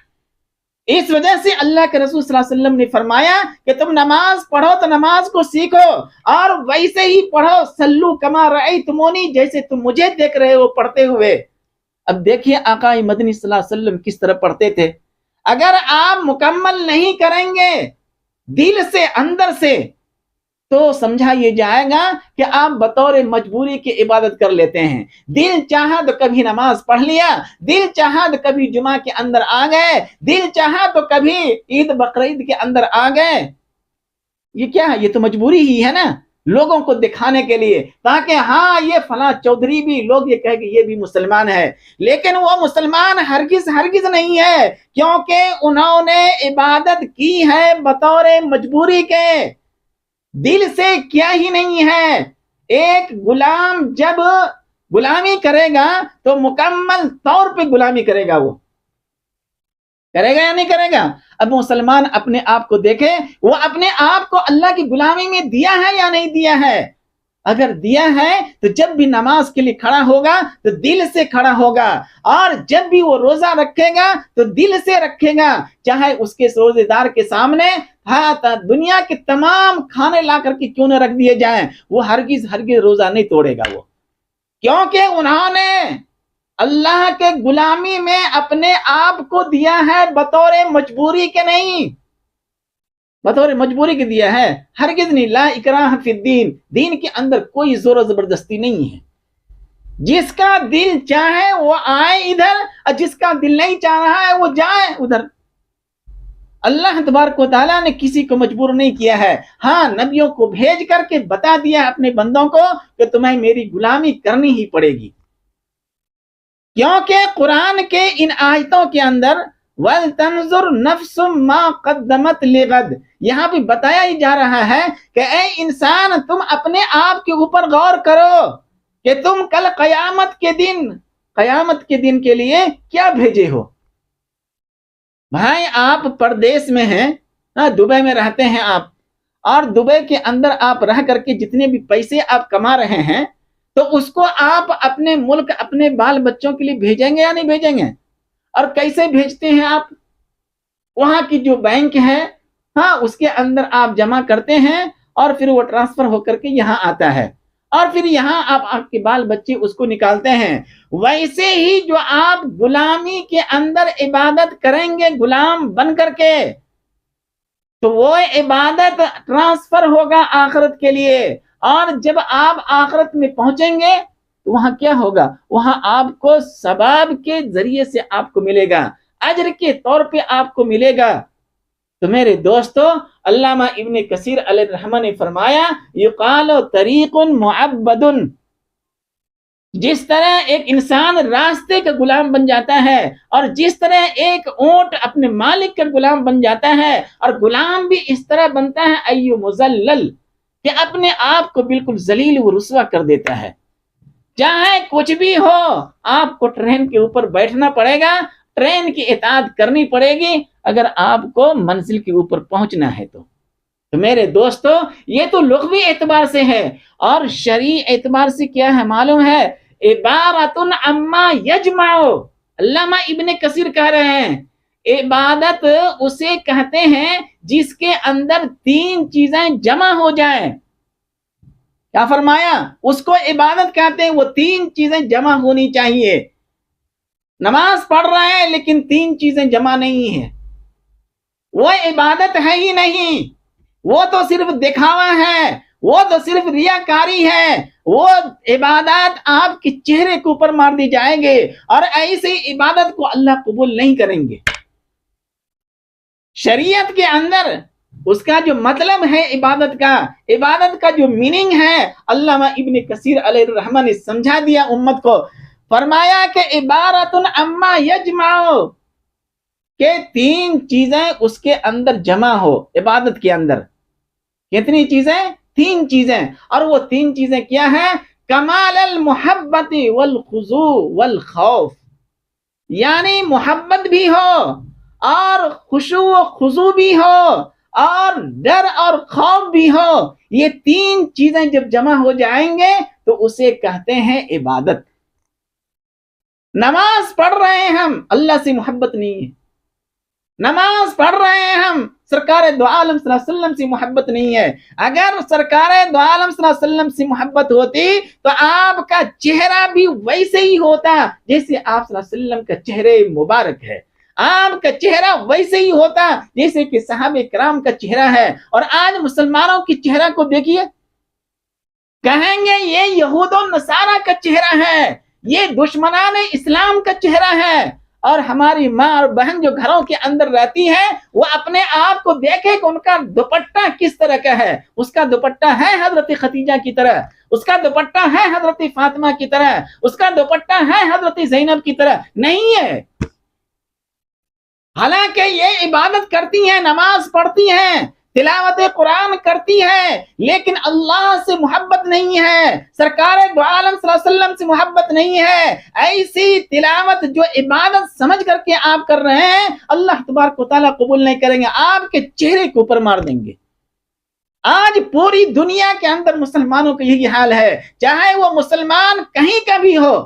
اس وجہ سے اللہ کے رسول صلی اللہ علیہ وسلم نے فرمایا کہ تم نماز پڑھو تو نماز کو سیکھو، اور ویسے ہی پڑھو، صلو کما رأیتمونی، جیسے تم مجھے دیکھ رہے ہو پڑھتے ہوئے۔ اب دیکھیے آقا مدنی صلی اللہ علیہ وسلم کس طرح پڑھتے تھے۔ اگر آپ مکمل نہیں کریں گے دل سے، اندر سے، تو سمجھا یہ جائے گا کہ آپ بطور مجبوری کی عبادت کر لیتے ہیں. دل چاہا تو کبھی نماز پڑھ لیا، دل چاہا تو کبھی جمعہ کے اندر آ گئے، دل چاہا تو کبھی عید بقرعید کے اندر آ گئے. یہ کیا ہے؟ یہ تو مجبوری ہی ہے نا، لوگوں کو دکھانے کے لیے، تاکہ ہاں یہ فلاں چودھری بھی، لوگ یہ کہے کہ یہ بھی مسلمان ہے. لیکن وہ مسلمان ہرگز ہرگز نہیں ہے، کیونکہ انہوں نے عبادت کی ہے بطور مجبوری کے، دل سے کیا ہی نہیں ہے. ایک غلام جب غلامی کرے گا تو مکمل طور پہ غلامی کرے گا. وہ کرے گا یا نہیں کرے گا؟ اب مسلمان اپنے آپ کو دیکھے، وہ اپنے آپ کو اللہ کی غلامی میں دیا ہے یا نہیں دیا ہے. اگر دیا ہے تو جب بھی نماز کے لیے کھڑا ہوگا تو دل سے کھڑا ہوگا، اور جب بھی وہ روزہ رکھے گا تو دل سے رکھے گا، چاہے اس کے روزے دار کے سامنے دنیا کے تمام کھانے لا کر کے کیوں نہ رکھ دیے جائیں، وہ ہرگز ہرگز روزہ نہیں توڑے گا. وہ کیونکہ انہوں نے اللہ کے غلامی میں اپنے آپ کو دیا ہے، بطور مجبوری کے نہیں، بطور مجبوری کے دیا ہے، ہرگز نہیں. لا اکراہ فی الدین، دین کے اندر کوئی زور و زبردستی نہیں ہے. جس کا دل چاہے وہ آئے ادھر، اور جس کا دل نہیں چاہ رہا ہے وہ جائے ادھر. اللہ تبارک و تعالیٰ نے کسی کو مجبور نہیں کیا ہے. ہاں، نبیوں کو بھیج کر کے بتا دیا اپنے بندوں کو کہ تمہیں میری غلامی کرنی ہی پڑے گی. کیونکہ قرآن کے ان آیتوں کے اندر وَلْتَنْظُرْ نَفْسٌ مَا قَدَّمَتْ لِغَدْ، یہاں بھی بتایا ہی جا رہا ہے کہ اے انسان، تم اپنے آپ کے اوپر غور کرو کہ تم کل قیامت کے دن کے لیے کیا بھیجے ہو. بھائی آپ پردیس میں ہیں، دبئی میں رہتے ہیں آپ، اور دبئی کے اندر آپ رہ کر کے جتنے بھی پیسے آپ کما رہے ہیں تو اس کو آپ اپنے ملک، اپنے بال بچوں کے لیے بھیجیں گے یا نہیں بھیجیں گے؟ اور کیسے بھیجتے ہیں آپ؟ وہاں کی جو بینک ہے، اس کے اندر آپ جمع کرتے ہیں، اور پھر وہ ٹرانسفر ہو کر کے یہاں آتا ہے، اور پھر یہاں آپ کے بال بچے اس کو نکالتے ہیں. ویسے ہی جو آپ غلامی کے اندر عبادت کریں گے غلام بن کر کے، تو وہ عبادت ٹرانسفر ہوگا آخرت کے لیے. اور جب آپ آخرت میں پہنچیں گے تو وہاں کیا ہوگا؟ وہاں آپ کو ثواب کے ذریعے سے آپ کو ملے گا، اجر کے طور پہ آپ کو ملے گا. تو میرے دوستو، علامہ ابن کثیر علیہ الرحمہ نے فرمایا، یقال طریق معبد، جس طرح ایک انسان راستے کا غلام بن جاتا ہے، اور جس طرح ایک اونٹ اپنے مالک کا غلام بن جاتا ہے، اور غلام بھی اس طرح بنتا ہے ایو مذلل، کہ اپنے آپ کو بالکل ذلیل و رسوا کر دیتا ہے. چاہے کچھ بھی ہو، آپ کو ٹرین کے اوپر بیٹھنا پڑے گا، ٹرین کی اطاعت کرنی پڑے گی اگر آپ کو منزل کے اوپر پہنچنا ہے. تو میرے دوستو، یہ تو لغوی اعتبار سے ہے، اور شرعی اعتبار سے کیا ہے معلوم ہے؟ عبارت عما یجمع. علامہ ابن کثیر کہہ رہے ہیں عبادت اسے کہتے ہیں جس کے اندر 3 چیزیں جمع ہو جائیں. کیا فرمایا؟ اس کو عبادت کہتے ہیں، وہ 3 چیزیں جمع ہونی چاہیے. نماز پڑھ رہے ہیں لیکن 3 چیزیں جمع نہیں ہیں، وہ عبادت ہے ہی نہیں، وہ تو صرف دکھاوا ہے، وہ تو صرف ریاکاری ہے. وہ عبادات آپ کے چہرے کے اوپر مار دی جائیں گے، اور ایسی عبادت کو اللہ قبول نہیں کریں گے. شریعت کے اندر اس کا جو مطلب ہے عبادت کا جو میننگ ہے، علامہ ابن کثیر علیہ الرحمہ نے سمجھا دیا امت کو. فرمایا کہ عبارت عما یجمع، کہ 3 چیزیں اس کے اندر جمع ہو. عبادت کے اندر کتنی چیزیں؟ 3 چیزیں. اور وہ 3 چیزیں کیا ہیں؟ کمال المحبت والخضوع والخوف، یعنی محبت بھی ہو، اور خشوع و خضوع بھی ہو، اور ڈر اور خوف بھی ہو. یہ 3 چیزیں جب جمع ہو جائیں گے تو اسے کہتے ہیں عبادت. نماز پڑھ رہے ہیں ہم، اللہ سے محبت نہیں ہے. نماز پڑھ رہے ہیں ہم، سرکار دو عالم صلی اللہ علیہ وسلم سے محبت نہیں ہے. اگر سرکار دو عالم صلی اللہ علیہ وسلم سے محبت ہوتی تو آپ کا چہرہ بھی ویسے ہی ہوتا جیسے آپ صلی اللہ علیہ وسلم کا چہرے مبارک ہے. آپ کا چہرہ ویسے ہی ہوتا جیسے کہ صحابہ کرام کا چہرہ ہے. اور آج مسلمانوں کی چہرہ کو دیکھیے، کہیں گے یہ یہود و نصارہ کا چہرہ ہے، یہ دشمنان اسلام کا چہرہ ہے. اور ہماری ماں اور بہن جو گھروں کے اندر رہتی ہے وہ اپنے آپ کو دیکھے کہ ان کا دوپٹہ کس طرح کا ہے. اس کا دوپٹہ ہے حضرت خدیجہ کی طرح، اس کا دوپٹہ ہے حضرت فاطمہ کی طرح، اس کا دوپٹہ ہے حضرت زینب کی طرح؟ نہیں ہے. حالانکہ یہ عبادت کرتی ہیں، نماز پڑھتی ہیں، تلاوت قرآن کرتی ہے، لیکن اللہ سے محبت نہیں ہے، سرکار دو عالم صلی اللہ علیہ وسلم سے محبت نہیں ہے. ایسی تلاوت جو عبادت سمجھ کر کے آپ کر رہے ہیں اللہ تبارک و تعالیٰ قبول نہیں کریں گے، آپ کے چہرے کے اوپر مار دیں گے. آج پوری دنیا کے اندر مسلمانوں کا یہی حال ہے، چاہے وہ مسلمان کہیں کا بھی ہو،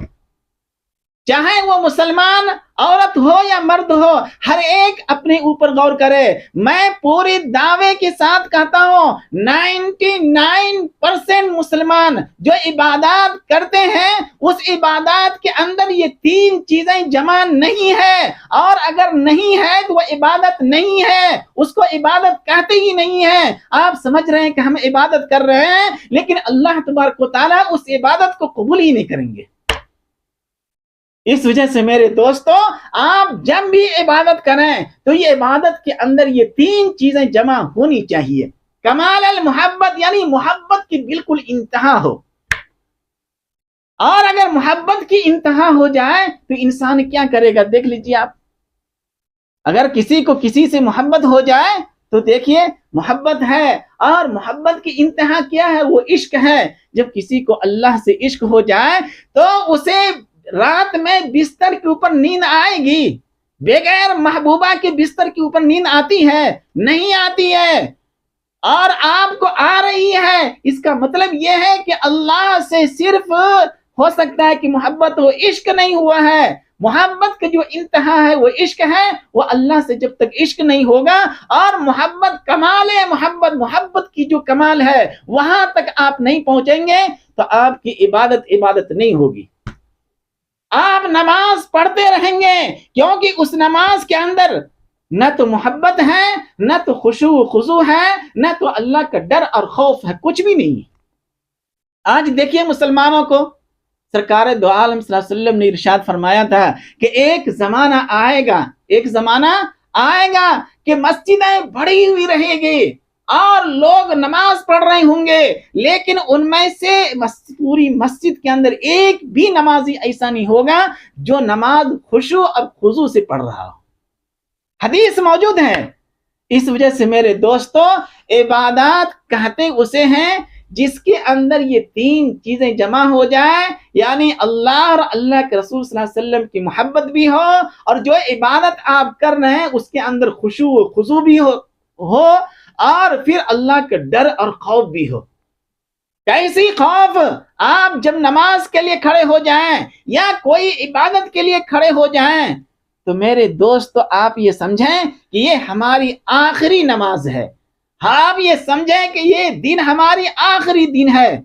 چاہے وہ مسلمان عورت ہو یا مرد ہو، ہر ایک اپنے اوپر غور کرے. میں پورے دعوے کے ساتھ کہتا ہوں 99% مسلمان جو عبادات کرتے ہیں اس عبادات کے اندر یہ 3 چیزیں جمع نہیں ہے، اور اگر نہیں ہے تو وہ عبادت نہیں ہے، اس کو عبادت کہتے ہی نہیں ہے. آپ سمجھ رہے ہیں کہ ہم عبادت کر رہے ہیں، لیکن اللہ تبارک و تعالیٰ اس عبادت کو قبول ہی نہیں کریں گے. اس وجہ سے میرے دوستو، آپ جب بھی عبادت کریں تو یہ عبادت کے اندر یہ 3 چیزیں جمع ہونی چاہیے. کمال المحبت یعنی محبت کی بالکل انتہا ہو. اور اگر محبت کی انتہا ہو جائے تو انسان کیا کرے گا؟ دیکھ لیجیے آپ، اگر کسی کو کسی سے محبت ہو جائے تو دیکھیے محبت ہے، اور محبت کی انتہا کیا ہے؟ وہ عشق ہے. جب کسی کو اللہ سے عشق ہو جائے تو اسے رات میں بستر کے اوپر نیند آئے گی. بغیر محبوبہ کے بستر کے اوپر نیند آتی ہے؟ نہیں آتی ہے. اور آپ کو آ رہی ہے، اس کا مطلب یہ ہے کہ اللہ سے صرف ہو سکتا ہے کہ محبت ہو، عشق نہیں ہوا ہے. محبت کا جو انتہا ہے وہ عشق ہے. وہ اللہ سے جب تک عشق نہیں ہوگا اور محبت کمال ہے، محبت کی جو کمال ہے وہاں تک آپ نہیں پہنچیں گے تو آپ کی عبادت نہیں ہوگی. آپ نماز پڑھتے رہیں گے کیونکہ اس نماز کے اندر نہ تو محبت ہے، نہ تو خشوع و خضوع ہے، نہ تو اللہ کا ڈر اور خوف ہے، کچھ بھی نہیں. آج دیکھیے مسلمانوں کو سرکار دو عالم صلی اللہ علیہ وسلم نے ارشاد فرمایا تھا کہ ایک زمانہ آئے گا کہ مسجدیں بڑی ہوئی رہیں گی اور لوگ نماز پڑھ رہے ہوں گے، لیکن ان میں سے پوری مسجد کے اندر ایک بھی نمازی ایسا نہیں ہوگا جو نماز خشوع اور خضوع سے پڑھ رہا ہو. حدیث موجود ہے. اس وجہ سے میرے دوستو، عبادات کہتے اسے ہیں جس کے اندر یہ 3 چیزیں جمع ہو جائیں، یعنی اللہ اور اللہ کے رسول صلی اللہ علیہ وسلم کی محبت بھی ہو، اور جو عبادت آپ کر رہے ہیں اس کے اندر خشوع و خضوع بھی ہو اور پھر اللہ کا ڈر اور خوف بھی ہو. کیسی خوف؟ آپ جب نماز کے لیے کھڑے ہو جائیں یا کوئی عبادت کے لیے کھڑے ہو جائیں تو میرے دوستو آپ یہ سمجھیں کہ یہ ہماری آخری نماز ہے. آپ یہ سمجھیں کہ یہ دن ہماری آخری دن ہے.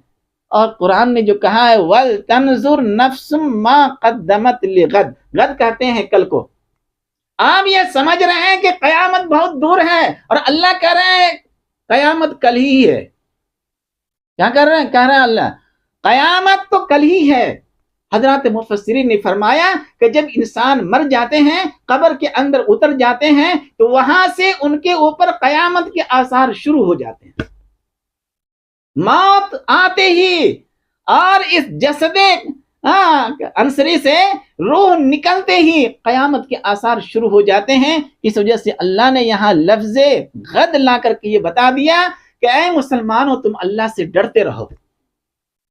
اور قرآن نے جو کہا ہے وَلْتَنْظُرْ نَفْسٌ مَا قَدَّمَتْ لِغَدْ، غد کہتے ہیں کل کو. آپ یہ سمجھ رہے ہیں کہ قیامت بہت دور ہے اور اللہ کہہ رہے ہیں قیامت کل ہی ہے. کیا کر رہے ہیں؟ کہہ رہے ہیں اللہ قیامت تو کل ہی ہے. حضرات مفسرین نے فرمایا کہ جب انسان مر جاتے ہیں، قبر کے اندر اتر جاتے ہیں تو وہاں سے ان کے اوپر قیامت کے آثار شروع ہو جاتے ہیں. موت آتے ہی اور اس جسد انصری سے روح نکلتے ہی قیامت کے آثار شروع ہو جاتے ہیں. اس وجہ سے اللہ نے یہاں لفظ غد لا کر کے یہ بتا دیا کہ اے مسلمانوں تم اللہ سے ڈرتے رہو.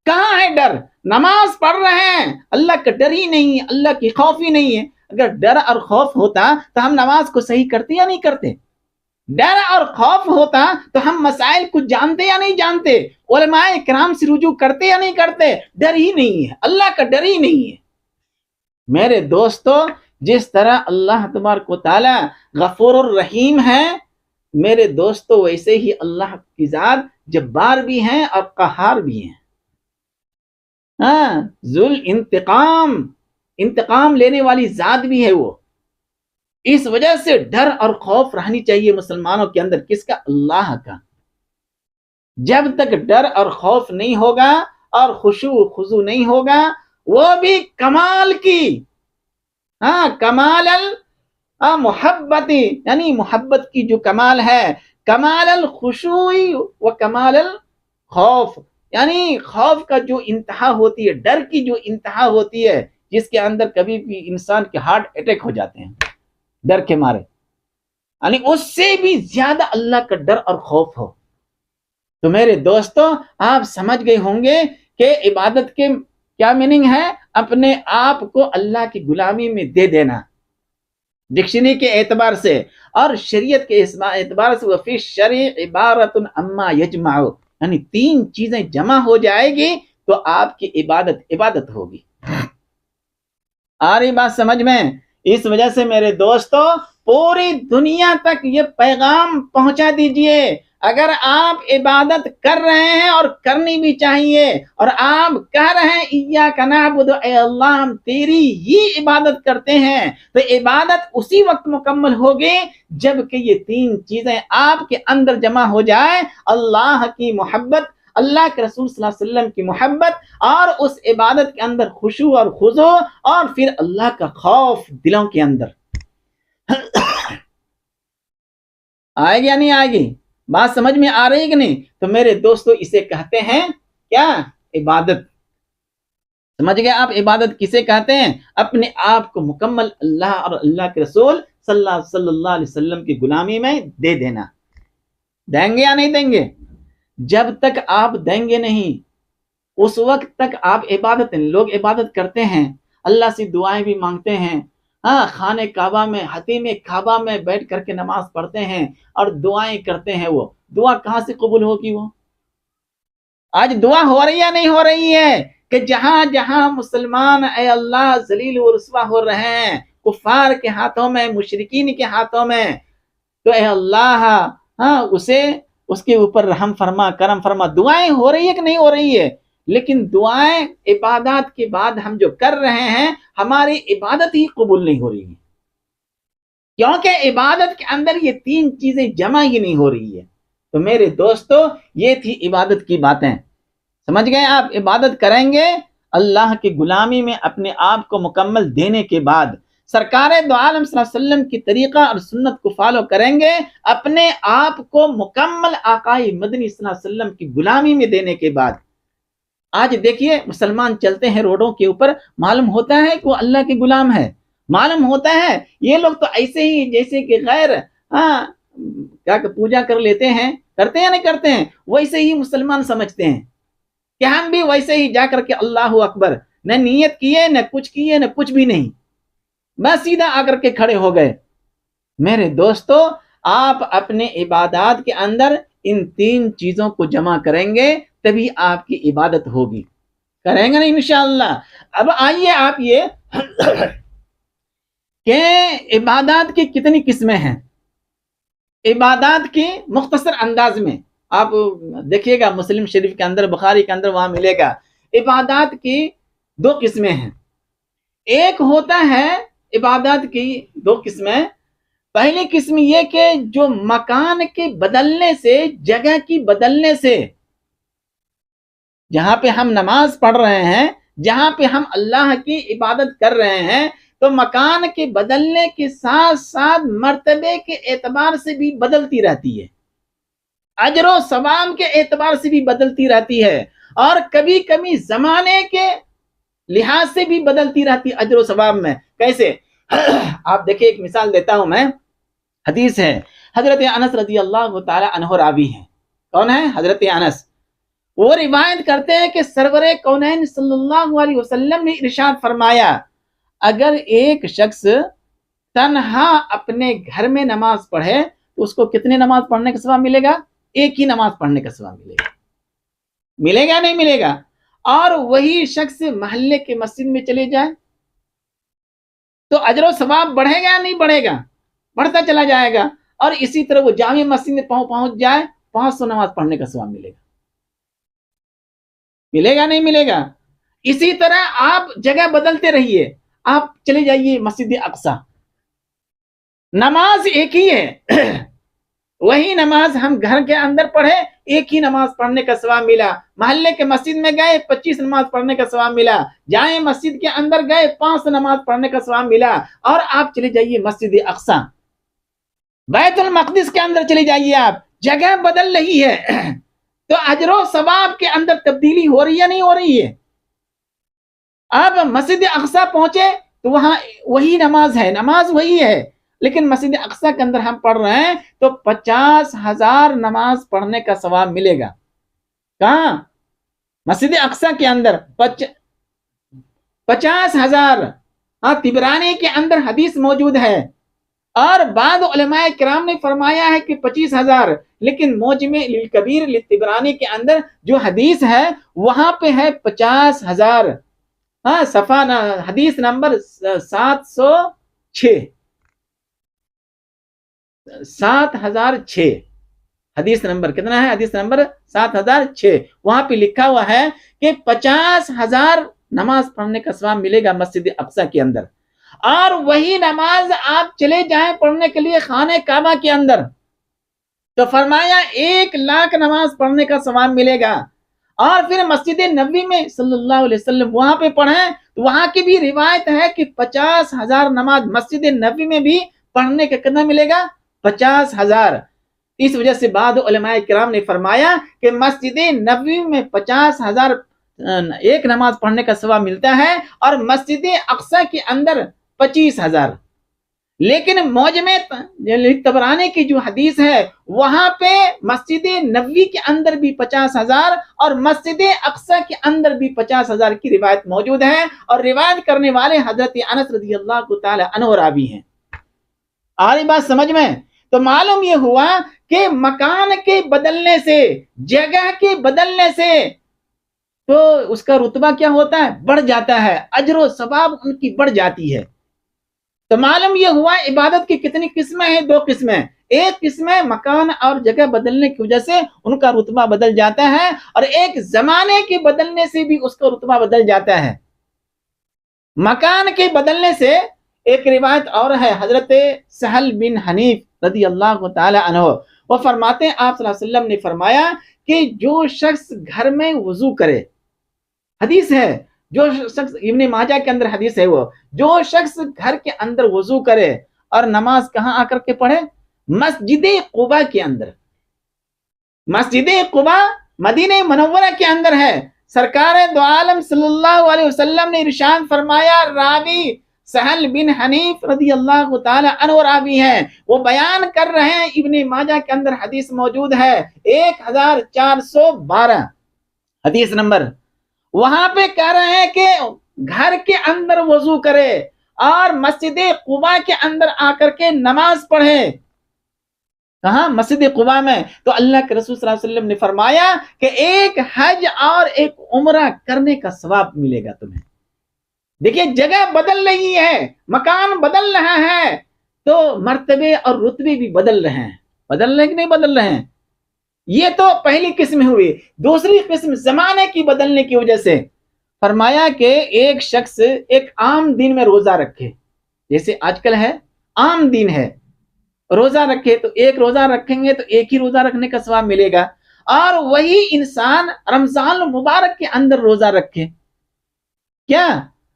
کہاں ہے ڈر؟ نماز پڑھ رہے ہیں، اللہ کا ڈر ہی نہیں ہے، اللہ کی خوف ہی نہیں ہے. اگر ڈر اور خوف ہوتا تو ہم نماز کو صحیح کرتے یا نہیں کرتے؟ ڈر اور خوف ہوتا تو ہم مسائل کو جانتے یا نہیں جانتے؟ علماء کرام سے رجوع کرتے یا نہیں کرتے؟ ڈر ہی نہیں ہے، اللہ کا ڈر ہی نہیں ہے. میرے دوستو، جس طرح اللہ تبارک و تعالی غفور الرحیم ہے میرے دوستو، ویسے ہی اللہ کی ذات جبار بھی ہیں اور قہار بھی ہیں. ذل انتقام لینے والی ذات بھی ہے وہ. اس وجہ سے ڈر اور خوف رہنی چاہیے مسلمانوں کے اندر، کس کا؟ اللہ کا۔ جب تک ڈر اور خوف نہیں ہوگا اور خشوع خضوع نہیں ہوگا، وہ بھی کمال کی، کمال محبتی، یعنی محبت کی جو کمال ہے، کمال الخشوع و کمال الخوف، یعنی خوف کا جو انتہا ہوتی ہے، ڈر کی جو انتہا ہوتی ہے، جس کے اندر کبھی بھی انسان کے ہارٹ اٹیک ہو جاتے ہیں ڈر کے مارے، یعنی اس سے بھی زیادہ اللہ کا ڈر اور خوف ہو۔ تو میرے دوستو، آپ سمجھ گئے ہوں گے کہ عبادت کے کیا میننگ ہے؟ اپنے آپ کو اللہ کی غلامی میں دے دینا، ڈکشنری کے اعتبار سے اور شریعت کے اعتبار سے، وفی الشرع عبارۃ عما یجمع، یعنی تین چیزیں جمع ہو جائے گی تو آپ کی عبادت ہوگی۔ آ رہی بات سمجھ میں؟ اس وجہ سے میرے دوستو، پوری دنیا تک یہ پیغام پہنچا دیجئے، اگر آپ عبادت کر رہے ہیں اور کرنی بھی چاہیے، اور آپ کہہ رہے ہیں ایاک نعبد، اے اللہ ہم تیری ہی عبادت کرتے ہیں، تو عبادت اسی وقت مکمل ہوگی جب کہ یہ تین چیزیں آپ کے اندر جمع ہو جائے، اللہ کی محبت، اللہ کے رسول صلی اللہ علیہ وسلم کی محبت، اور اس عبادت کے اندر خشوع اور خضوع، اور پھر اللہ کا خوف دلوں کے اندر۔ آئے گی یا نہیں آئے گی؟ بات سمجھ میں آ رہی ہے کہ نہیں؟ تو میرے دوستو، اسے کہتے ہیں کیا؟ عبادت۔ سمجھ گئے آپ عبادت کسے کہتے ہیں؟ اپنے آپ کو مکمل اللہ اور اللہ کے رسول صلی اللہ علیہ وسلم کی غلامی میں دے دینا۔ دیں گے یا نہیں دیں گے؟ جب تک آپ دیں گے نہیں، اس وقت تک آپ لوگ عبادت کرتے ہیں، اللہ سے دعائیں بھی مانگتے ہیں، خانہ کعبہ میں، حتیم کعبہ میں بیٹھ کر کے نماز پڑھتے ہیں اور دعائیں کرتے ہیں، وہ دعا کہاں سے قبول ہوگی؟ وہ آج دعا ہو رہی ہے نہیں ہو رہی ہے؟ کہ جہاں جہاں مسلمان اے اللہ ذلیل و رسوا ہو رہے ہیں، کفار کے ہاتھوں میں، مشرکین کے ہاتھوں میں، تو اے اللہ اسے، اس کے اوپر رحم فرما، کرم فرما۔ دعائیں ہو رہی ہے کہ نہیں ہو رہی ہے؟ لیکن دعائیں عبادات کے بعد ہم جو کر رہے ہیں، ہماری عبادت ہی قبول نہیں ہو رہی ہے، کیونکہ عبادت کے اندر یہ تین چیزیں جمع ہی نہیں ہو رہی ہے۔ تو میرے دوستو، یہ تھی عبادت کی باتیں، سمجھ گئے آپ؟ عبادت کریں گے اللہ کی غلامی میں اپنے آپ کو مکمل دینے کے بعد، سرکار دو عالم صلی اللہ علیہ وسلم کی طریقہ اور سنت کو فالو کریں گے، اپنے آپ کو مکمل آقائے مدنی صلی اللہ علیہ وسلم کی غلامی میں دینے کے بعد۔ آج دیکھیے مسلمان چلتے ہیں روڈوں کے اوپر، معلوم ہوتا ہے کہ وہ اللہ کے غلام ہے، معلوم ہوتا ہے یہ لوگ تو ایسے ہی جیسے کہ غیر کیا کہ پوجا کر لیتے ہیں، کرتے ہیں نہیں کرتے ہیں، ویسے ہی مسلمان سمجھتے ہیں کہ ہم بھی ویسے ہی جا کر کے اللہ اکبر، نہ نیت کیے، نہ کچھ کیے، نہ کچھ بھی نہیں، بس سیدھا آ کر کے کھڑے ہو گئے۔ میرے دوستو، آپ اپنے عبادات کے اندر ان تین چیزوں کو جمع کریں گے تبھی آپ کی عبادت ہوگی، کریں گے نا انشاءاللہ۔ اب آئیے آپ یہ کہ عبادات کی کتنی قسمیں ہیں۔ عبادات کی مختصر انداز میں آپ دیکھیے گا، مسلم شریف کے اندر، بخاری کے اندر وہاں ملے گا، عبادات کی دو قسمیں ہیں۔ ایک ہوتا ہے عبادات کی دو قسمیں، پہلی قسم یہ کہ جو مکان کے بدلنے سے، جگہ کی بدلنے سے، جہاں پہ ہم نماز پڑھ رہے ہیں، جہاں پہ ہم اللہ کی عبادت کر رہے ہیں، تو مکان کے بدلنے کے ساتھ ساتھ مرتبے کے اعتبار سے بھی بدلتی رہتی ہے، اجر و ثواب کے اعتبار سے بھی بدلتی رہتی ہے، اور کبھی کبھی زمانے کے لحاظ سے بھی بدلتی رہتی ہے اجر و ثواب میں۔ کیسے؟ آپ دیکھیں، ایک مثال دیتا ہوں میں، حدیث ہے، حضرت انس رضی اللہ تعالی عنہ راوی ہیں۔ کون ہے؟ حضرت انس۔ وہ روایت کرتے ہیں کہ سرور کونین صلی اللہ علیہ وسلم نے ارشاد فرمایا، اگر ایک شخص تنہا اپنے گھر میں نماز پڑھے تو اس کو کتنے نماز پڑھنے کا ثواب ملے گا؟ ایک ہی نماز پڑھنے کا ثواب ملے گا، ملے گا نہیں ملے گا؟ اور وہی شخص محلے کے مسجد میں چلے جائے تو اجر و ثواب بڑھے گا یا نہیں بڑھے گا؟ بڑھتا چلا جائے گا۔ اور اسی طرح وہ جامع مسجد میں پہنچ جائے، 500 نماز پڑھنے کا ثواب ملے گا، ملے گا نہیں ملے گا؟ اسی طرح آپ جگہ بدلتے رہیے، آپ چلے جائیے مسجد اقصی، نماز ایک ہی ہے، وہی نماز ہم گھر کے اندر پڑھے ایک ہی نماز پڑھنے کا ثواب ملا، محلے کے مسجد میں گئے 25 نماز پڑھنے کا ثواب ملا، جائیں مسجد کے اندر گئے 5 نماز پڑھنے کا ثواب ملا، اور آپ چلے جائیے مسجد اقصی، بیت المقدس کے اندر چلے جائیے، آپ جگہ بدل رہی ہے تو اجر و ثواب کے اندر تبدیلی ہو رہی ہے نہیں ہو رہی ہے؟ آپ مسجد اقصی پہنچے تو وہاں وہی نماز ہے، نماز وہی ہے، لیکن مسجد اقصی کے اندر ہم پڑھ رہے ہیں تو 50,000 نماز پڑھنے کا ثواب ملے گا۔ کہاں؟ مسجد اقصی کے اندر 50,000۔ ہاں، طبرانی کے اندر حدیث موجود ہے، اور بعض علماء کرام نے فرمایا ہے کہ 25,000، لیکن موجم الکبیر للطبرانی کے اندر جو حدیث ہے وہاں پہ ہے 50,000۔ ہاں، صفحہ حدیث نمبر 706، 7006 حدیث نمبر کتنا ہے؟ حدیث نمبر 7006۔ وہاں پہ لکھا ہوا ہے کہ 50,000 نماز پڑھنے کا ثواب ملے گا مسجد اقصی کے اندر، اور وہی نماز آپ چلے جائیں پڑھنے کے لیے خانہ کعبہ کے اندر تو فرمایا 1,00,000 نماز پڑھنے کا ثواب ملے گا، اور پھر مسجد نبوی میں صلی اللہ علیہ وسلم وہاں پہ پڑھیں تو وہاں کی بھی روایت ہے کہ 50,000 نماز مسجد نبوی میں بھی پڑھنے کا کتنا ملے گا؟ 50,000۔ اس وجہ سے بعض علماء کرام نے فرمایا کہ مسجد نبوی میں 50,000 ایک نماز پڑھنے کا ثواب ملتا ہے، اور مسجد اقصی کے اندر 25,000۔ لیکن موجم طبرانی کی جو حدیث ہے وہاں پہ مسجد نبوی کے اندر بھی 50,000 اور مسجد اقصی کے اندر بھی 50,000 کی روایت موجود ہے، اور روایت کرنے والے حضرت انس رضی اللہ تعالی عنہ راوی ہیں۔ آ رہی بات سمجھ میں؟ تو معلوم یہ ہوا کہ مکان کے بدلنے سے، جگہ کے بدلنے سے تو اس کا رتبہ کیا ہوتا ہے؟ بڑھ جاتا ہے، اجر و ثواب ان کی بڑھ جاتی ہے۔ تو معلوم یہ ہوا عبادت کی کتنی قسمیں ہیں؟ 2 قسمیں۔ ایک قسم مکان اور جگہ بدلنے کی وجہ سے ان کا رتبہ بدل جاتا ہے، اور ایک زمانے کے بدلنے سے بھی اس کا رتبہ بدل جاتا ہے۔ مکان کے بدلنے سے ایک روایت اور ہے، حضرت سہل بن حنیف رضی اللہ تعالی عنہ، وہ فرماتے ہیں آپ صلی اللہ علیہ وسلم نے فرمایا کہ جو شخص گھر میں وضو کرے، حدیث ہے، جو شخص ابن ماجہ کے اندر حدیث ہے، وہ جو شخص گھر کے اندر وضو کرے اور نماز کہاں آ کر کے پڑھے؟ مسجد قباء کے اندر۔ مسجد قباء مدینہ منورہ کے اندر ہے۔ سرکار دو عالم صلی اللہ علیہ وسلم نے ارشاد فرمایا، راوی سہل بن حنیف رضی اللہ تعالی عنہ راوی ہیں، وہ بیان کر رہے ہیں، ابن ماجہ کے اندر حدیث موجود ہے 1412 حدیث نمبر، وہاں پہ کہہ رہے ہیں کہ گھر کے اندر وضو کرے اور مسجد قباء کے اندر آ کر کے نماز پڑھے۔ کہاں؟ مسجد قباء میں۔ تو اللہ کے رسول صلی اللہ علیہ وسلم نے فرمایا کہ ایک حج اور ایک عمرہ کرنے کا ثواب ملے گا تمہیں۔ دیکھیے، جگہ بدل رہی ہے، مکان بدل رہا ہے، تو مرتبے اور رتبے بھی بدل رہے ہیں۔ بدل رہے کہ نہیں بدل رہے ہیں؟ یہ تو پہلی قسم ہوئی۔ دوسری قسم زمانے کی بدلنے کی وجہ سے، فرمایا کہ ایک شخص ایک عام دن میں روزہ رکھے، جیسے آج کل ہے عام دن ہے، روزہ رکھے تو ایک روزہ رکھیں گے تو ایک ہی روزہ رکھنے کا ثواب ملے گا، اور وہی انسان رمضان مبارک کے اندر روزہ رکھے، کیا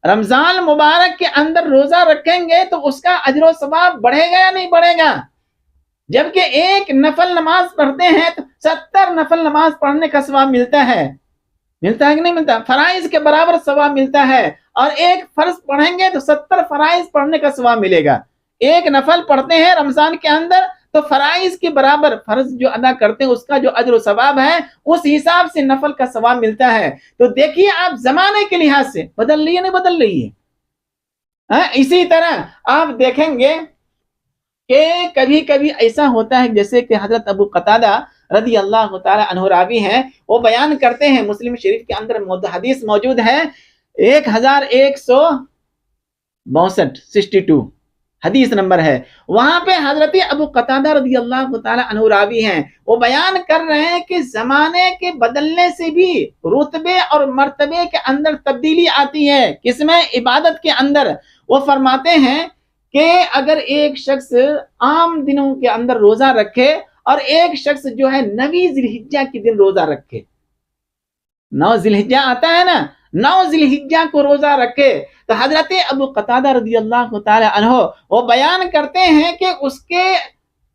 رمضان مبارک کے اندر روزہ رکھیں گے تو اس کا اجر و ثواب بڑھے گا یا نہیں بڑھے گا؟ جبکہ ایک نفل نماز پڑھتے ہیں تو 70 نفل نماز پڑھنے کا ثواب ملتا ہے کہ نہیں ملتا؟ فرائض کے برابر ثواب ملتا ہے، اور ایک فرض پڑھیں گے تو 70 فرائض پڑھنے کا ثواب ملے گا۔ ایک نفل پڑھتے ہیں رمضان کے اندر تو فرائض کے برابر فرض جو ادا کرتے ہیں اس کا جو اجر و ثواب ہے اس حساب سے نفل کا ثواب ملتا ہے۔ تو دیکھیے آپ زمانے کے لحاظ سے بدل رہی ہے نہیں بدل رہی ہے؟ اسی طرح آپ دیکھیں گے کہ کبھی کبھی ایسا ہوتا ہے، جیسے کہ حضرت ابو قتادہ رضی اللہ تعالی عنہ راوی ہیں، وہ بیان کرتے ہیں، مسلم شریف کے اندر حدیث موجود ہے 1162 حدیث نمبر ہے، وہاں پہ حضرت ابو قتادہ رضی اللہ تعالی عنہ راوی ہیں، وہ بیان کر رہے ہیں کہ زمانے کے بدلنے سے بھی رتبے اور مرتبے کے اندر تبدیلی آتی ہے۔ کس میں؟ عبادت کے اندر۔ وہ فرماتے ہیں کہ اگر ایک شخص عام دنوں کے اندر روزہ رکھے اور ایک شخص جو ہے 9 ذی الحجہ کے دن روزہ رکھے، 9 ذی الحجہ آتا ہے نا، 9 ذی الحجہ کو روزہ رکھے، تو حضرت ابو قتادہ رضی اللہ تعالی عنہ وہ بیان کرتے ہیں کہ اس کے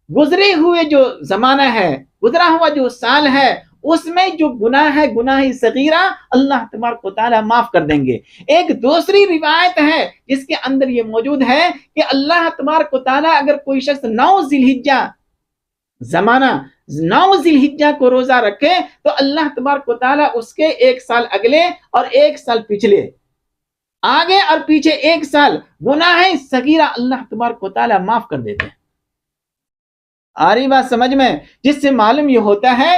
گزرے ہوئے جو زمانہ ہے، گزرا ہوا جو سال ہے، اس میں جو گناہ ہے، گناہ صغیرہ، اللہ تبارک و تعالیٰ معاف کر دیں گے۔ ایک دوسری روایت ہے جس کے اندر یہ موجود ہے کہ اللہ تبارک و تعالیٰ اگر کوئی شخص 9 ذی الحجہ زمانہ 9 ذی الحجہ کو روزہ رکھے تو اللہ تبارک و تعالیٰ اس کے 1 سال اگلے اور 1 سال پچھلے، آگے اور پیچھے 1 سال گناہ صغیرہ اللہ تبارک و تعالیٰ معاف کر دیتے ہیں۔ آ رہی بات سمجھ میں؟ جس سے معلوم یہ ہوتا ہے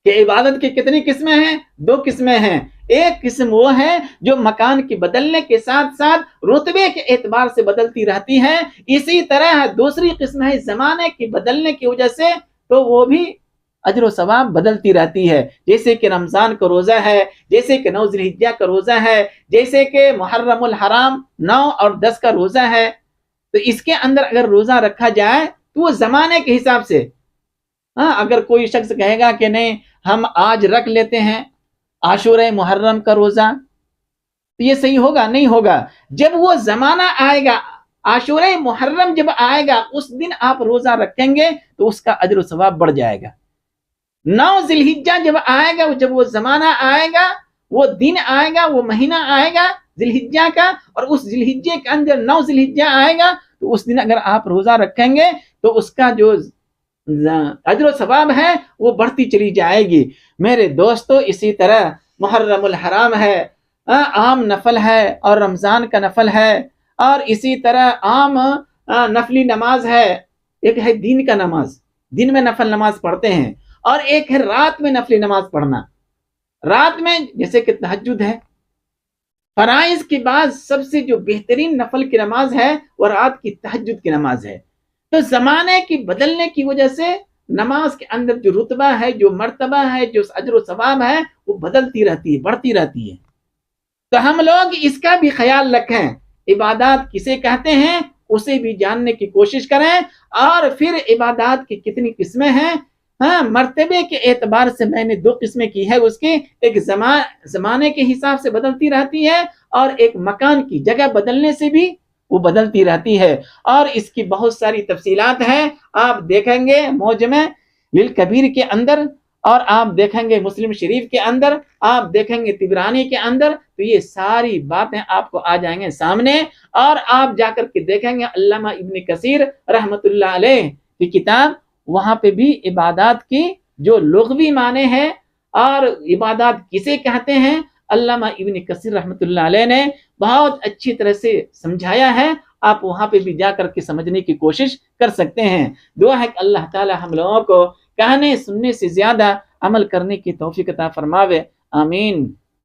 کہ عبادت کی کتنی قسمیں ہیں؟ 2 قسمیں ہیں۔ ایک قسم وہ ہے جو مکان کے بدلنے کے ساتھ ساتھ رتبے کے اعتبار سے بدلتی رہتی ہے، اسی طرح دوسری قسم ہے زمانے کے بدلنے کی وجہ سے، تو وہ بھی اجر و ثواب بدلتی رہتی ہے، جیسے کہ رمضان کا روزہ ہے، جیسے کہ 9 ذی الحجہ کا روزہ ہے، جیسے کہ محرم الحرام 9 اور 10 کا روزہ ہے۔ تو اس کے اندر اگر روزہ رکھا جائے تو وہ زمانے کے حساب سے، اگر کوئی شخص کہے گا کہ نہیں ہم آج رکھ لیتے ہیں عاشورہ محرم کا روزہ، تو یہ صحیح ہوگا؟ نہیں ہوگا۔ جب وہ زمانہ آئے گا، عاشورہ محرم جب آئے گا، اس دن آپ روزہ رکھیں گے تو اس کا اجر و ثواب بڑھ جائے گا۔ 9 ذی الحجہ جب آئے گا، جب وہ زمانہ آئے گا، وہ دن آئے گا، وہ مہینہ آئے گا ذی الحجہ کا، اور اس ذی الحجہ کے اندر 9 ذی الحجہ آئے گا، تو اس دن اگر آپ روزہ رکھیں گے تو اس کا جو اجر و ثواب ہے وہ بڑھتی چلی جائے گی۔ میرے دوستو، اسی طرح محرم الحرام ہے، عام نفل ہے، اور رمضان کا نفل ہے، اور اسی طرح عام نفلی نماز ہے۔ ایک ہے دین کا نماز، دن میں نفل نماز پڑھتے ہیں، اور ایک ہے رات میں نفلی نماز پڑھنا۔ رات میں جیسے کہ تہجد ہے، فرائض کے بعد سب سے جو بہترین نفل کی نماز ہے وہ رات کی تہجد کی نماز ہے۔ تو زمانے کی بدلنے کی وجہ سے نماز کے اندر جو رتبہ ہے، جو مرتبہ ہے، جو اجر و ثواب ہے، وہ بدلتی رہتی ہے، بڑھتی رہتی ہے۔ تو ہم لوگ اس کا بھی خیال رکھیں، عبادات کسے کہتے ہیں اسے بھی جاننے کی کوشش کریں، اور پھر عبادات کی کتنی قسمیں ہیں، مرتبے کے اعتبار سے میں نے 2 قسمیں کی ہے، اس کی ایک زمانے کے حساب سے بدلتی رہتی ہے، اور ایک مکان کی جگہ بدلنے سے بھی وہ بدلتی رہتی ہے، اور اس کی بہت ساری تفصیلات ہیں۔ آپ دیکھیں گے معجم للکبیر کے اندر، اور آپ دیکھیں گے مسلم شریف کے اندر، آپ دیکھیں گے طبرانی کے اندر، تو یہ ساری باتیں آپ کو آ جائیں گے سامنے، اور آپ جا کر کے دیکھیں گے علامہ ابن کثیر رحمۃ اللہ علیہ کی کتاب، وہاں پہ بھی عبادات کی جو لغوی معنی ہے اور عبادات کسے کہتے ہیں، علامہ ابن کثیر رحمۃ اللہ علیہ نے بہت اچھی طرح سے سمجھایا ہے۔ آپ وہاں پہ بھی جا کر کے سمجھنے کی کوشش کر سکتے ہیں۔ دعا ہے کہ اللہ تعالی ہم لوگوں کو کہنے سننے سے زیادہ عمل کرنے کی توفیق عطا فرماوے، آمین۔